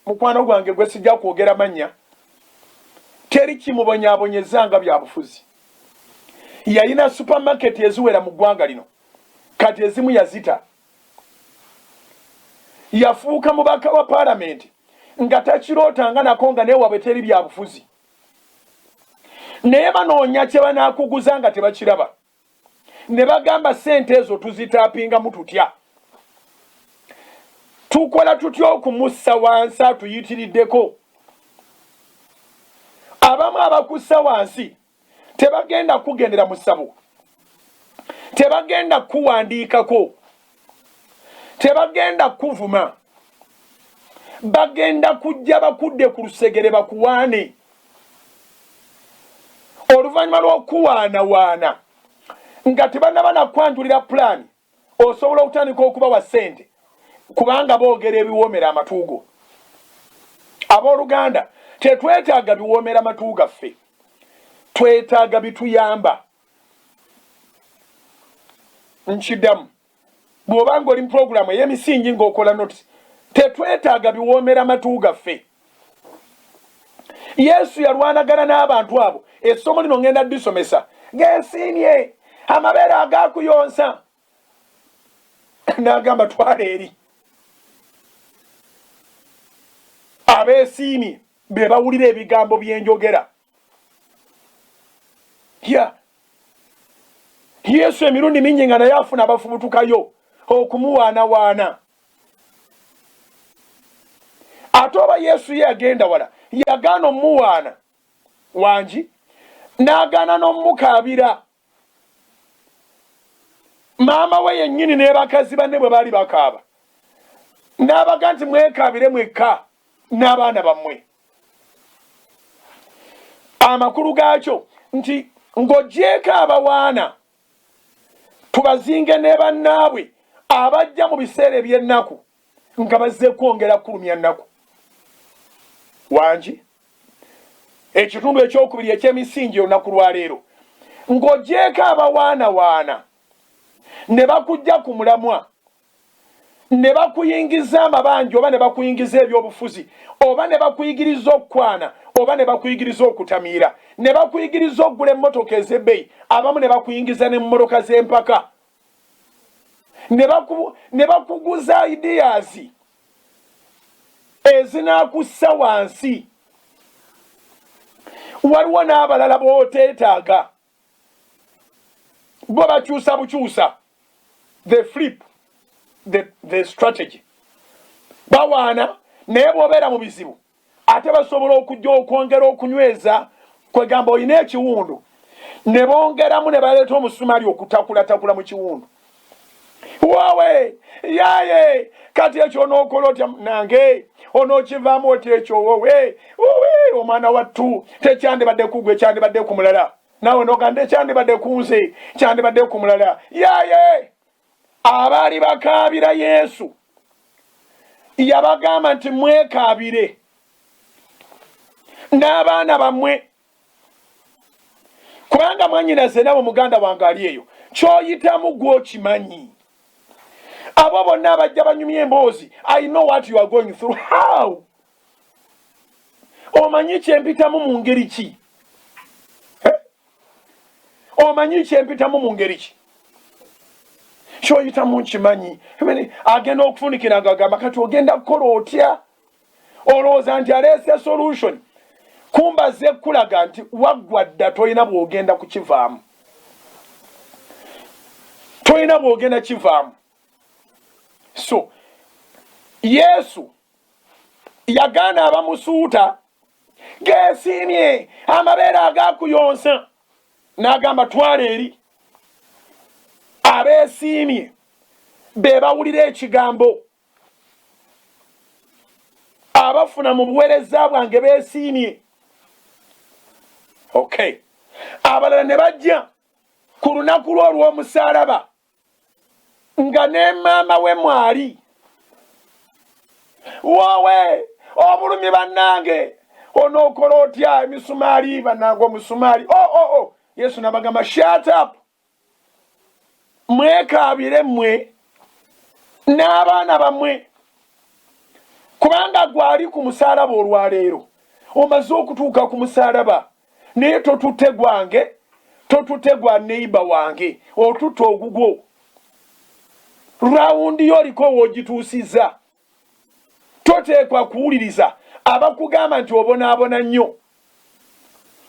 mukwano gwange gwe sijja kwogera mannya teri kimubonyaabonyezanga bya bufuzi yalina supermarket eziwera mu ggwanga lino kati ezimu yazita yafuuka mubaka wa palamenti nga takirootanga nako nga neewabwe teri bya bufuzi naye banoonya kye banaakuguza nga tebakiraba ne bagamba sente ezo tuzitaapingamu tutya tukola tutya okumussa wansi atuyitiriddeko abamu abakussa wansi tebagenda kugendera mu ssabo tebagenda kuwandiikako tebagenda kuvuma bagenda kujja bakudde ku lusegere bakuwaane oluvannyuma lw'okuwaanawaana nga tebanaba nakwanjulira pulaani osobola okutandika okubawa ssente kubanga boogera ebiwoomera amatuugo abooluganda tetwetaaga biwoomera amatuugo gaffe twetaaga bituyamba nkiddamu bw'obanga oli mu puroguramu ey'emisingi ng'okola noti tetwetaaga biwoomera amatuugo gaffe yesu yalwanagana n'abantu abo essomo lino ngenda disomesa gensiimye amabeere agakuyonsa n'agamba twala eri abeesiimye be bawulira ebigambo byenjogera yesu emirundi mingi nga naye afuna abafubutukayo okumuwaanawaana ate oba yesu ye yagenda wala yagaana omuwaana wangi n'agaana n'omukaabira maama we yennyini n'ebakazi banne bwe baali bakaaba n'abaga nti mwekaabire mwekka n'abaana bammwe amakulu gaakyo nti ng'oggyeko abawaana tubazinge ne bannaabwe abajja mu biseera eby'ennaku nga bazze kwongera kulumya nnaku wangi ekitundu ekyokubiri eky'emisingi olunaku lwaleero ng'oggyeko abawaanawaana ne bakujja ku mulamwa ne bakuyingiza amabanja oba ne bakuyingiza ebyobufuzi oba ne bakuyigiriza okukwana oba ne bakuyigiriza okutamiira ne bakuyigiriza okugula emmotoka ez'ebbeeyi abamu ne bakuyingiza n'emmotoka z'empaka ne bakuguza ideas ezinaakussa wansi waliwo n'abalala b'oteetaaga bo bakyusa bukyusa the flip the strategy bawaana naye bw'obeera mu bizibu ate basobola okujja okwongera okunyweza kwegamba olina ekiwundu ne bongeramu ne baleeta omusumali okutakulatakula mu kiwundu wowe yaye kati ekyo onookola otya nange onookivaamu otya ekyo wowe omwana wattu tekyandibadde kugwe kyandibadde ku mulala nawe nogande kyandibadde ku nze kyandibadde ku mulala yaye abaali bakaabira yesu yabagamba nti mwekaabire n'abaana bammwe kubanga mwanyinaze nawe muganda wange ali eyo kyoyitamu gw'okimanyi abo bonna abajja banyumya emboozi I know what you are going through. How? Omanyi kyempitamu mu ngeri ki? Omanyi kyempitamu mu ngeri ki? Kyoyitamu nkimanyi. Agenda okufunikira ng'agamba kati ogenda kukola otya? Olowooza nti aleese solution. Kumbaze kulaga nti waggwa dda toyina bw'ogenda kukivaamu. Toyina bw'ogenda kivaamu. So Yesu yagaana abamusuuta geesiimye amabeere agakuyonsa n'agamba twala eri abeesiimye be bawulira ekigambo abafuna mu buweereza bwange beesiimye. Okay, abalala ne bajja ku lunaku lw'olw'omusaalaba nga ne maama we mwali. Wowe obulumi bannange onookola otya emisumaali bannange omusumaali. Yesu n'abagamba shut up, mwekaabire mmwe n'abaana bammwe, kubanga gwali ku musaalaba olwaleero omaze okutuuka ku musaalaba naye totutte gwange, totutte gwa neighbor wange, otutte ogugwo. Rawundi yo oliko woogituusiza. Toteekwa kuwuliriza abakugamba nti obonaabona nnyo.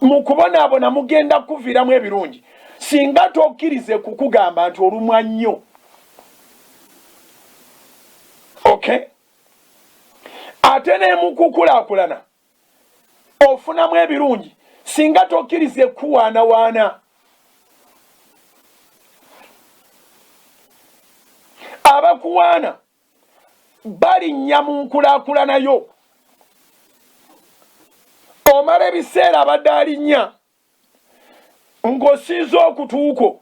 Mu kubonaabona mugenda kuviiramu ebirungi singa tokkirize kukugamba nti olumwa nnyo. Okay, ate ne mu kukulaakulana ofunamu ebirungi singa tokkirize kuwaanawaana. Abakuwaana balinnya mu nkulaakulana yo. Omala ebiseera abadde alinnya ng'osiiza okutuuko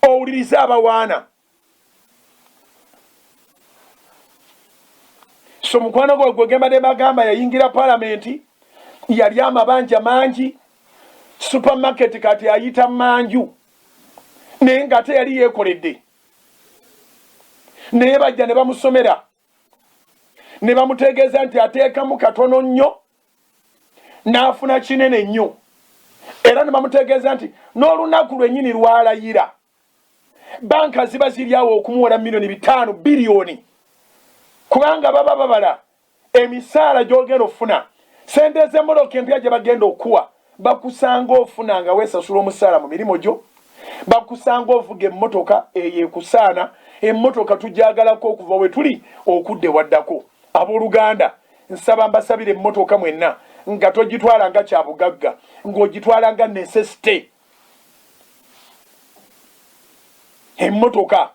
owulirize abawaana. So mukwano gwe gembadde bagamba yayingira palamenti yali amabanja mangi, supermarket kati ayita manju naye nga ate yali yeekoledde. Naye bajja ne bamusomera ne bamutegeeza nti ateekamu katono nnyo n'afuna kinene nnyo, era ne bamutegeeza nti n'olunaku lwennyini lwalayira banka ziba ziryawo okumuwola $5 biliyoni, kubanga baba babala emisaala gy'ogenda ofuna, sente z'emmoloka empya gye bagenda okuwa bakusanga ofuna nga weesasula omusaala mu mirimu gyo, bakusanga ovuga emmotoka eyo ekusaana. Emmotoka tujjagalako okuva we tuli okudde waddako. Abooluganda nsaba mbasabire emmotoka mwenna nga togitwala nga kyabugagga, ng'ogitwala nga necessity. Emmotoka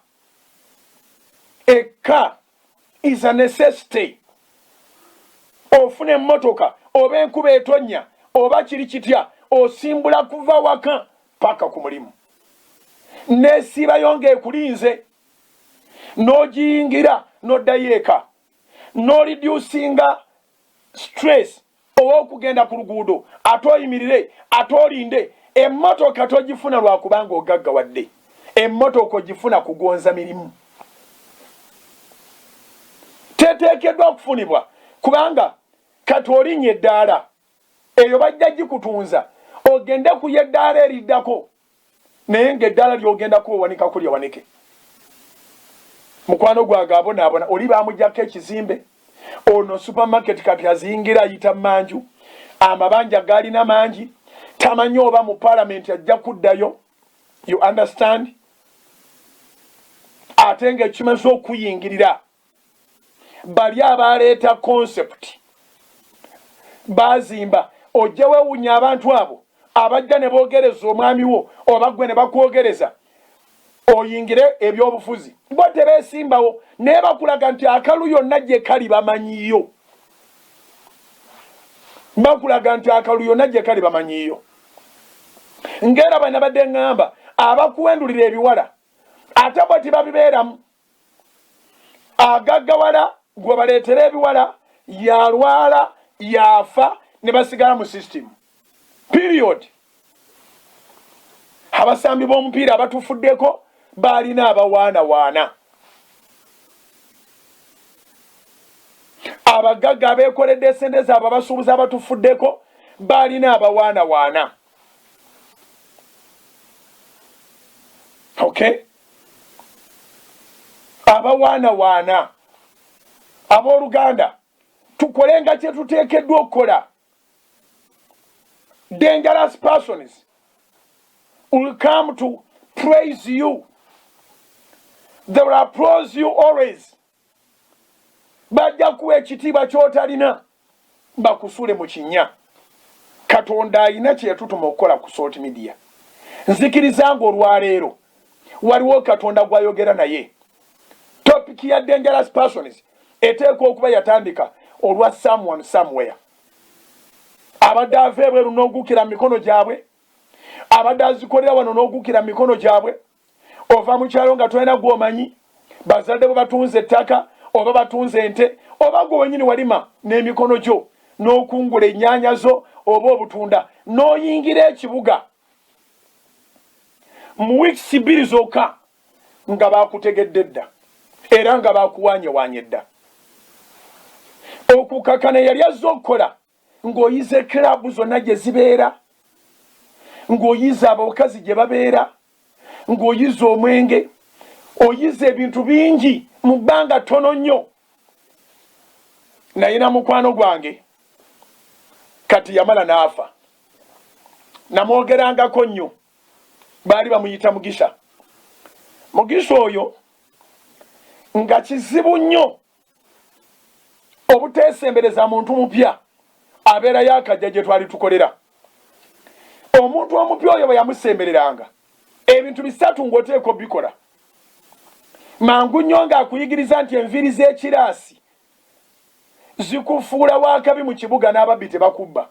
eka is a necessity. Ofuna emmotoka oba enkuba etonnya oba kiri kitya osimbula kuva waka paka ku mulimu. N'esiibayo ng'ekulinze n'ogiyingira n'oddayo eka, n'olidyusinga stress ow'okugenda ku luguudo ate oyimirire ate olinde. Emmotoka togifuna lwakubanga ogaggawadde, emmotoka ogifuna kugonza mirimu. Teteekeddwa okufunibwa kubanga kati olinnye eddaala eyo bajja gikutunza ogende ku yeddaala eriddako naye ng'eddaala ly'ogendako owanika kulyawanike. Mukwano gwange abonaabona oli baamugyako ekizimbe, ono supermarket kati aziyingira ayita manju, amabanja gaalina mangi, tamanyi oba mu parliament ajja kuddayo. You understand? Ate ng'ekimaze okuyingirira bali abaleeta concept bazimba, ojje weewunya abantu abo abajja ne boogereza omwami wo oba gwe ne bakwogereza oyingire ebyobufuzi. Bo tebeesimbawo naye bakulaga nti akalu yonna gye kali bamanyiyo. Bakulaga nti akalu yonna gye kali bamanyiyo. Ngera bwe nabadde ŋŋamba abakuwendulira ebiwala ate bwe tibabibeeramu. Agaggawala gwe baleetera ebiwala yalwala yafa ne basigala mu system. Period. Abasambi b'omupiira abatufuddeko baalina abawaanawaana. Abagagga abeekoledde sente zaabwe abasuubuzi abatufuddeko baalina abawaanawaana. Okay? Abawaanawaana. Abooluganda tukolenga kye tuteekeddwa okukola. Dangerous persons will come to praise you. They will applaud you always. bajja kuwa ekitiibwa ky'otalina bakusule mu kinnya. Katonda alina kye yatutuma okukola ku social media. Nzikiriza ng'olwaleero waliwo Katonda gw'ayogera naye. Topic ya dangerous persons eteekwa okuba yatandika olwa someone somewhere. Abadde ava ebweru n'ogukira mu mikono gyabwe, abadde azikolera wano n'ogukira mu mikono gyabwe, ova mu kyalo nga tolina gw'omanyi, bazadde bo batunze ettaka oba batunze ente oba gwe wennyini walima n'emikono gyo n'okungula ennyaanya zo oba obutunda n'oyingira ekibuga mu wiikisi 2 zokka nga baakutegedde dda era nga baakuwaanyewaanye dda. Okukakana yali azze okukola ng'oyize kiraabu zonna gye zibeera, ng'oyize abakazi gye babeera, ng'oyize omwenge, oyize ebintu bingi mu bbanga ttono nnyo. Naye na mukwano gwange kati yamala n'afa. Namwogerangako nnyo, baali bamuyita Mugisha. Mugisha oyo nga kizibu nnyo obuteesembereza muntu mupya abeera yakajja gye twali tukolera. Omuntu omupya oyo bwe yamusembereranga ebintu 3 ng'oteeka obikola. Mangu nnyo ng'akuyigiriza nti enviiri z'ekiraasi zikufuula wakabi mu kibuga n'ababbi tebakubba.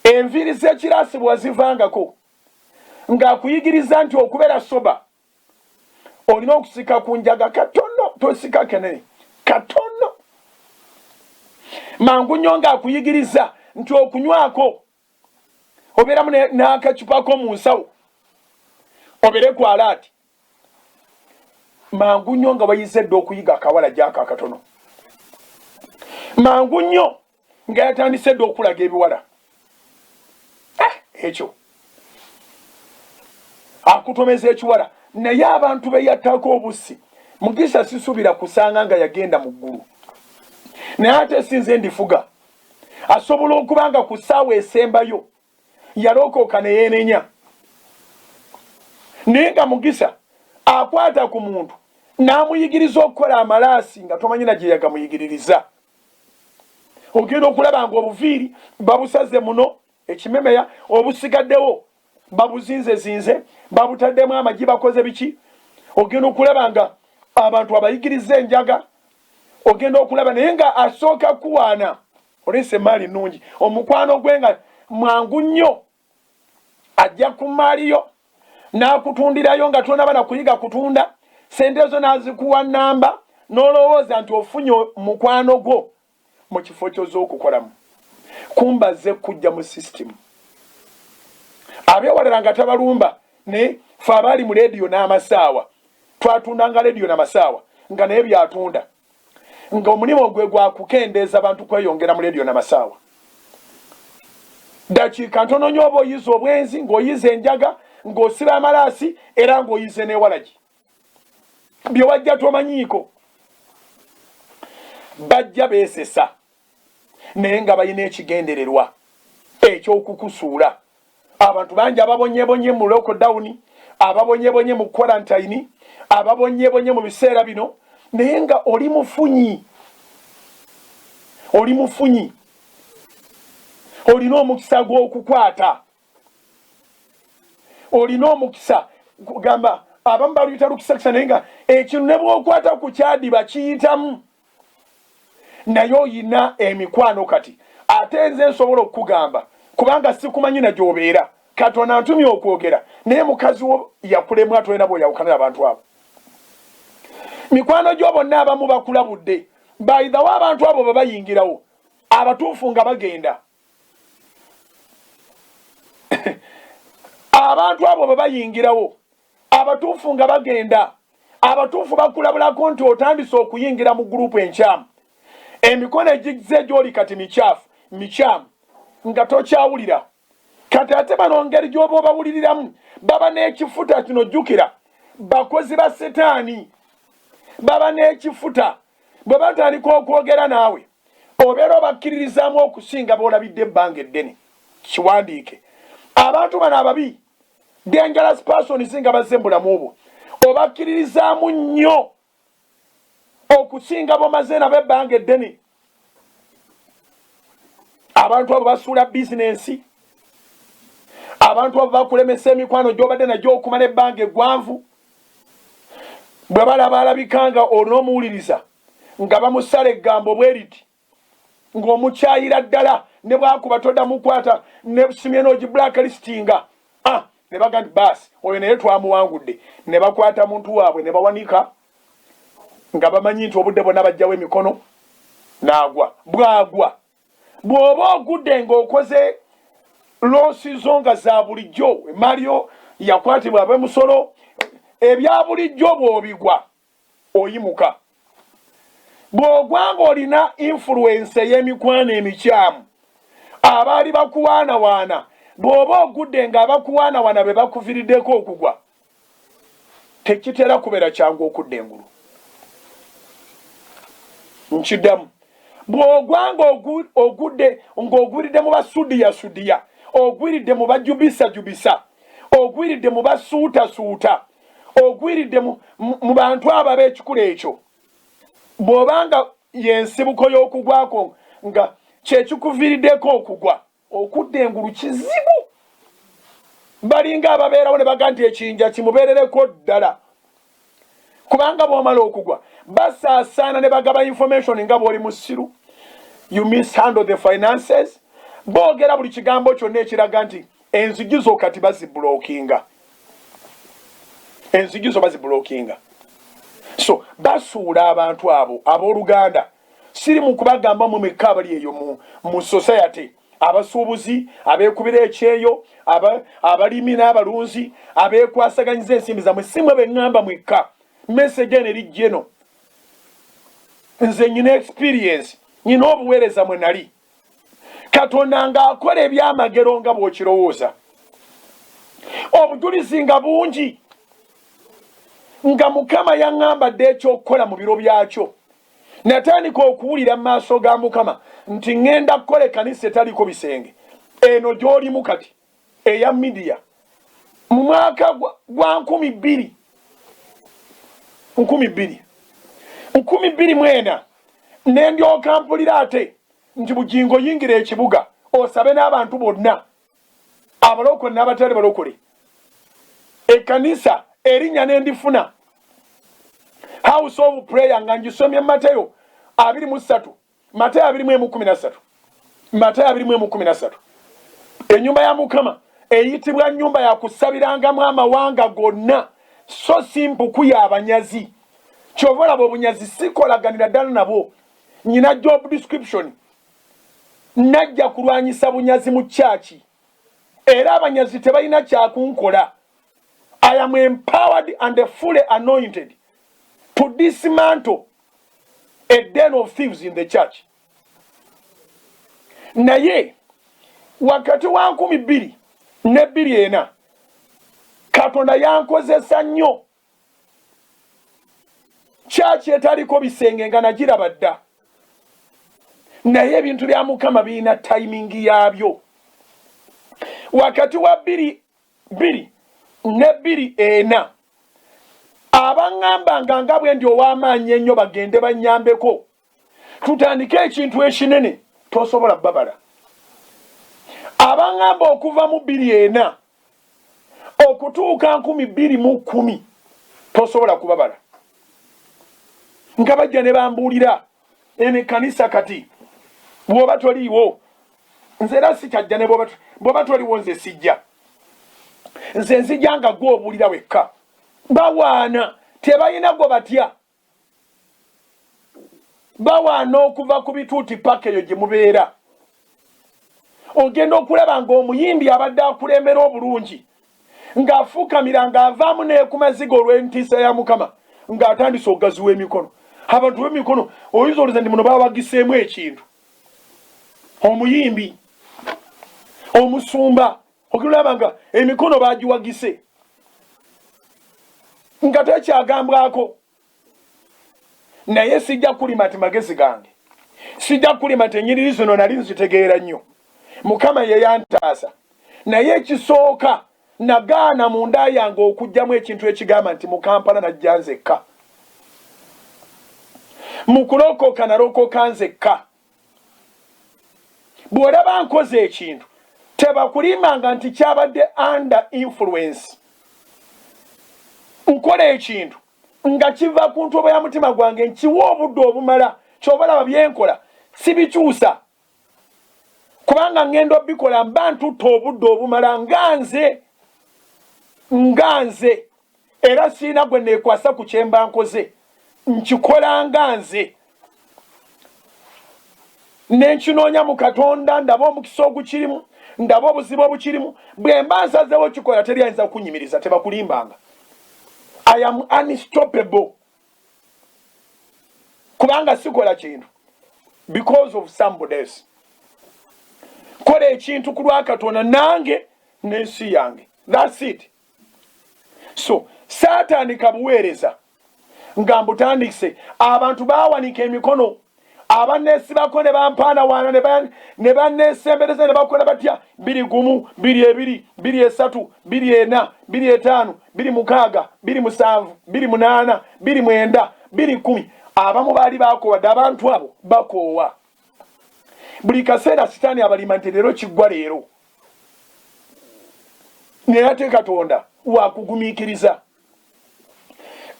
Enviiri z'ekiraasi bwe wazivangako ng'akuyigiriza nti okubeera soba olina okusika ku njaga katono, tosika kenene katono. Mangu nnyo ng'akuyigiriza nti okunywako obeeramu n'akacupako mu nsawo obeere ku alaati. Mangu nnyo nga bayizedde okuyiga akawala gyako akatono. Mangu nnyo nga yatandise dde okulaga ebiwala. Ekyo akutomeza ekiwala. Naye abantu be yattako obussi Mugisha sisuubira kusanga nga yagenda mu ggulu. Naye ate sinze ndifuga asobola okuba nga ku ssaawa esembayo yalokooka ne yeenenya. Naye nga Mugisha akwata ku muntu n'amuyigiriza okukola amalaasi nga tomanyi na gye yagamuyigiririza. Ogenda okulaba nga obuviiri babusaze muno ekimemeya, obusigaddewo babuzinzezinze, babutaddemu amagi, bakoze biki. Ogenda okulaba nga abantu abayigiriza enjaga. Ogenda okulaba naye nga asooka kuwaana olese emaali nnungi. Omukwano gwe nga mwangu nnyo ajja ku maaliyo n'akutundirayo nga tonaba na kuyiga kutunda, sente zo n'azikuwa nnamba n'olowooza nti ofunye mukwano gwo mu kifo ky'oz'okukolamu. Kumbaze kujja mu system. Abeewalala nga tabalumba ne fe abaali mu leediyo n'amasaawa twatundanga leediyo n'amasaawa nga naye byatunda nga omulimu gwe gwakukendeeza abantu kweyongera mu leediyo n'amasaawa. Dakiika ntono nnyo oba oyize obwenzi, ng'oyize enjaga, ng'osiba amalaasi era ng'oyize n'ewalagi. Bye wajja tomanyiiko. Bajja beesesa naye nga balina ekigendererwa eky'okukusuula. Abantu bangi ababonyebonye mu lockdown, ababonyebonye mu quarantine, ababonyebonye mu biseera bino, naye nga oli mufunyi. Oli mufunyi. Olina omukisa gw'okukwata. Olina omukisa kugamba abamu baluyita lukisa naye nga ekintu ne bw'okwata ku kyadiba kiyitamu. Naye oyina emikwano kati. Ate nze nsobola okukugamba kubanga sikumanyi na gy'obeera. Katonda antumye okwogera naye mukazi wo yakulemu atolina bw'oyawukana abantu abo. Mikwano gyo bonna abamu bakulabudde. Bayithawo abantu abo babayingirawo. Abatuufu nga bagenda. Abantu abo babayingirawo. Abatuufu nga bagenda. Abatuufu bakulabulako nti otandise okuyingira mu gurupu enkyamu. Emikono egize gy'oli kati mikyamu nga tokyawulira. Kati ate bano ngeri gy'oba obawuliriramu baba n'ekifuta kino jjukira bakozi ba setaani. Baba n'ekifuta bwe batandika okwogera naawe obeera obakkiririzaamu okusinga b'olabidde ebbanga eddene. Kiwandiike. Abantu bano ababi dangerous persons nga bazze mu bulamu obwo obakkiririzaamu nnyo okusinga bomazena bebbanga eddene abantu abo basuula bizinensi abantu abo bakulemesa emikwano gy'obadde nagyo okumala ebbanga eggwanvu bwe balaba alabikanga onoomuwuliriza nga bamusala eggambo bwe riti ng'omukyayira ddala ne bwakuba toddamukwata ne simye n'ogiblacklistinga ne baga nti baasi oyo naye twamuwangudde ne bakwata muntu waabwe ne bawanika nga bamanyi nti obudde bonna bajjawo emikono n'agwa bw'agwa bw'oba ogudde ng'okoze loosi zo nga za bulijjo emario yakwatibwa ab'emusolo ebya bulijjo bw'obigwa oyimuka bw'ogwanga olina influence ey'emikwano emikyamu abaali bakuwaanawaana bw'oba ogudde ng'abakuwaanawaana be bakuviriddeko okugwa tekitera kubeera kyangu okudda engulu nkiddamu bw'ogwanga ogudde ng'ogwiridde mu basudiya ogwiridde mu bajubisa ogwiridde mu basuutasuuta ogwiridde mu bantu abo ab'ekikula ekyo bw'obanga yensibuko y'okugwako nga kyekikuviiriddeko okugwa okudda engulu kizibu balinga ababeerawo ne baga nti ekiyinja kimubeerereko ddala kubanga bw'omala okugwa basaasaana ne bagaba information nga bw'oli mu ssiru you mishandle the finances boogera buli kigambo kyonna ekiraga nti enzigi zo kati bazibulookinga so basuula abantu abo abooluganda siri mu kubagamba mu meka abali eyo mu society abasuubuzi abeekubira ekyeyo abalimi n'abalunzi abeekwasaganyiza ensimbi zammwe simwe beŋŋamba mwekka message eno erijja eno nze nyina experience nyina obuweereza mwe nali katonda ng'akola ebyamagero nga bw'okirowooza obujulizi nga bungi nga mukama yaŋŋambadde ekyokukola mu biro byakyo natandika okuwulira mu maaso ga mukama nti ŋŋenda kukola ekkanisa etaliko bisenge eno gy'olimu kati eya midiya mu mwaka gwa 2024 ne ndyoka mpulira ate nti bugingo yingira ekibuga osabe n'abantu bonna abalokole n'abatali balokole ekkanisa erinnya ne ndifuna house of prayer nga ngisomye Mateyo 23 Mateyo 21:13 Mateyo 21:13 ennyumba ya mukama eyitibwa nnyumba ya kusabirangamu amawanga gonna so simpuku y'abanyazi kyova olaba obunyazi sikolaganira ddala nabo nyina job description najja kulwanyisa bunyazi mu kyaki era abanyazi tebalina kyakunkola I am empowered and fully anointed to dismantle a den of thieves in the church. Naye wakati wa 2024 Katonda yankozesa nnyo church etaliko bisenge nga nagiraba dda naye ebintu bya mukama birina timing yabyo wakati wa 2024 abaŋŋamba nga bwe ndi ow'amaanyi ennyo bagende bannyambeko tutandike ekintu ekinene tosobola babala abaŋŋamba okuva mu 2024 okutuuka 2010 tosobola kubabala nga bajja ne bambuulira ene kanisa kati bw'oba toliiwo nze era sikyajja ne bw'oba toliiwo nze sijja nze nzija nga gwe obuulira wekka bawaana tebalina gwe batya bawaana okuva ku bituuti paka eyo gye mubeera ogenda okulaba ng'omuyimbi abadde akulembera obulungi ng'afuukamira ng'avaamu n'ekumaziga olw'entiisa ya mukama ng'atandise okugaziwa emikono abantu b'emikono oyinza olowooza nti muno bawagiseemu ekintu omuyimbi omusumba okulaba nga emikono bagiwagise nga tekyagambwako naye sijja kulima ti magezi gange sijja kulima ti ennyiriri zino nali nzitegeera nnyo mukama ye yantaasa naye ekisooka nagaana mu nda yange okugyamu ekintu ekigamba nti mu Kampala najja nzekka mukulokoka nalokoka nzekka. Bw'olaba nkoze ekintu tebakulimanga nti kyabadde under influence. Nkola ekintu nga kiva ku ntobo ya mutima gwange nkiwa obudde obumala kyobalaba byenkola sibikyusa kubanga ngendo bikola mba ntutta obudde obumala nganze era siina gwe neekwasa ku kyemba nkoze nkikola nganze nenkinoonya mu Katonda ndaba omukisa ogukirimu ndaba obuzibu obukirimu bwe mba nsazeewo kikola teri ayinza kunyimiriza tebakulimbanga. I am unstoppable. Kubanga sikola kintu because of somebody else. Kola ekintu ku lwa Katonda nange n'ensi yange. That's it. So Sataani kabuweereza nga mbutandise abantu bawanika emikono abanneesibako ne bampaana waana ne banneesembereza ne bakola batya 21 22 23 24 25 26 27 28 29 20 abamu baali bakoowadde abantu abo bakoowa buli kaseera sitaani abalima nti leero kiggwa leero naye ate Katonda wakugumiikiriza.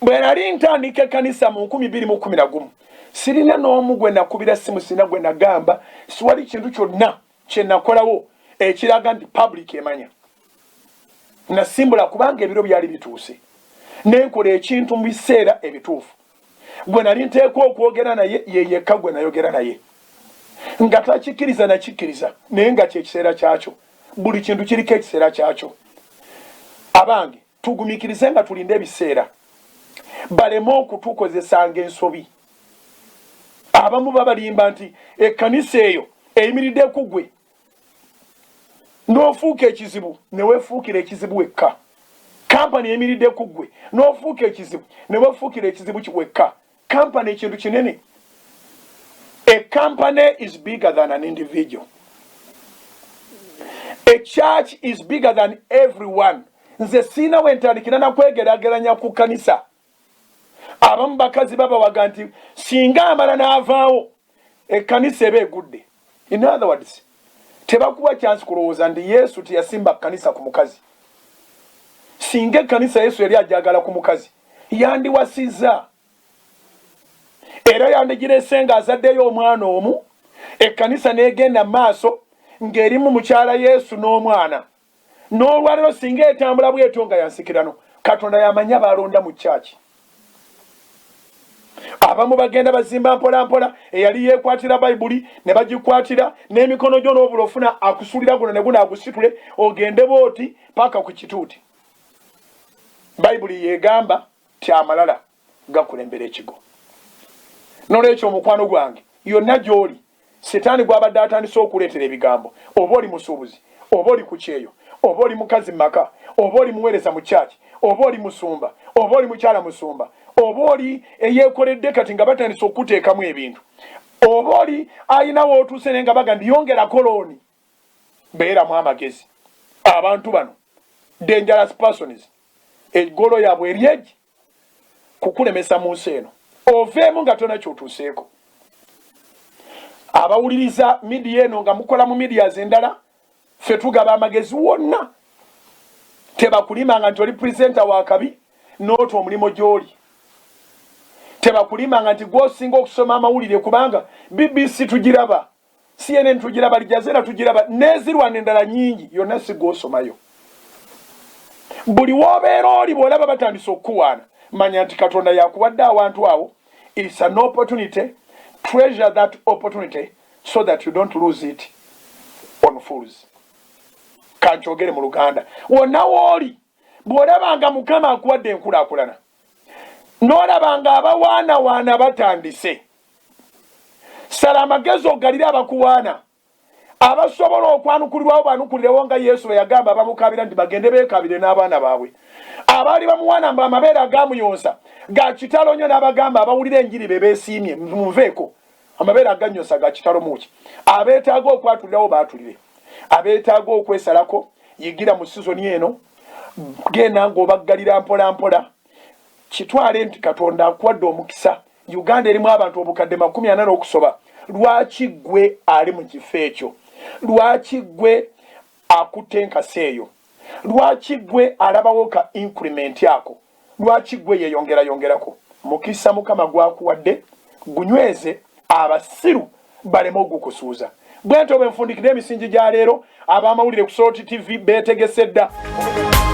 Bwe nali ntandika ekkanisa mu 2011 sirina n'omu gwe nakubira simu sirina gwe nagamba siwali kintu kyonna kye nakolawo ekiraga nti public emanya. Nasimbula kubanga ebiro byali bituuse nenkola ekintu mu biseera ebituufu. Gwe nali nteekwa okwogera naye ye yekka gwe nayogera naye nga takikkiriza nakikkiriza naye nga kyekiseera kyakyo. Buli kintu kiriko ekiseera kyakyo. Abange tugumiikirize nga tulinde ebiseera baleme okutukozesanga ensobi. Abamu babalimba nti ekkanisa eyo eyimiridde ku ggwe n'ofuuka ekizibu ne weefuukira ekizibu wekka. Kampani eyimiridde ku ggwe n'ofuuka ekizibu ne weefuukira ekizibu wekka. Kampani ekintu kinene. A company is bigger than an individual. A church is bigger than everyone. Nze siina wentandikira na kwegerageranya ku kanisa. Abamu bakazi babawaga nti singa amala n'avaawo ekkanisa eba egudde. In other words, tebakuwa chance kulowooza nti Yesu teyasimba kanisa ku mukazi. Singa ekkanisa Yesu yali ajagala ku mukazi yandiwasizza era yandigirese nga azaddeyo omwana omu ekkanisa n'egenda maaso ng'erimu mukyala Yesu n'omwana. N'olwaliro singa etambula bw'etyo nga yansikirano Katonda yamanya balonda mu kyaki. Abamu bagenda bazimba mpola mpola eyali yeekwatira Bayibuli ne bagikwatira n'emikono gyo n'obulofuna akusulira guno ne guno agusitule ogende booti paka ku kituuti. Bayibuli yegamba ti amalala gakulembera ekigo. N'olwekyo omukwano gwange yonna gy'oli Setaani gw'abadde atandise okuleetera ebigambo oba oli musuubuzi oba oli ku kyeyo oba oli mukazi maka oba oli muweereza mu kyaki oba oli musumba oba oli mukyala musumba oba oli eyeekoledde kati nga batandise okuteekamu ebintu oba oli ayinawo otuuse naye nga baga ndiyongerako looni. Beeramu amagezi. Abantu bano dangerous persons eggolo yaabwe eryegi kukulemesa mu nsi eno oveemu nga tona kyotuuseeko. Abawuliriza midiya eno nga mukola mu medias endala ffe tugaba amagezi wonna tebakulimanga nti oli presenter wa kabi n'oti omulimo gy'oli. Tebakulimanga nti gw'osinga okusoma amawulire kubanga BBC tugiraba, CNN tugiraba, Al Jazeera tugiraba, n'ezirwana endala nnyingi yonna si gw'osomayo. Buli w'obeera oli bw'olaba batandise okukuwaana manya nti Katonda yakuwadde awantu awo. It's an opportunity. Treasure that opportunity so that you don't lose it on fools. Kankyogere mu Luganda. Wonna w'oli bw'olabanga Mukama akuwadde enkulaakulana n'olabanga abawaanawaana batandise sala amagezi ogalire abakuwaana abasobola okwanukulirwawo banukulirewo nga Yesu bwe yagamba abamukabira nti bagende beekabire n'abaana baabwe. Abaali bamuwaana mbu amabeere agamuyonsa ga kitalo nnyo n'abagamba abawulira enjiri be beesiimye munveeko amabeere aganyonsa ga kitalo muki. Abeetaaga okwatulirawo baatulire. Abeetaaga okwesalako yigira mu sizoni eno genda ng'obaggalira mpola mpola. Kitwale nti Katonda akuwadde omukisa Uganda erimu abantu obukadde 40 okusoba. Lwaki gwe ali mu kifo ekyo? Lwaki gwe akutte enkasi eyo? Lwaki gwe alabawo ka increment yako? Lwaki gwe yeyongerako? Mukisa Mukama gwakuwadde gunyweze abasiru baleme okukusuuza. Bwento bwe nfundikira emisingi gya leero abamawulire ku Salt TV beetegesedda.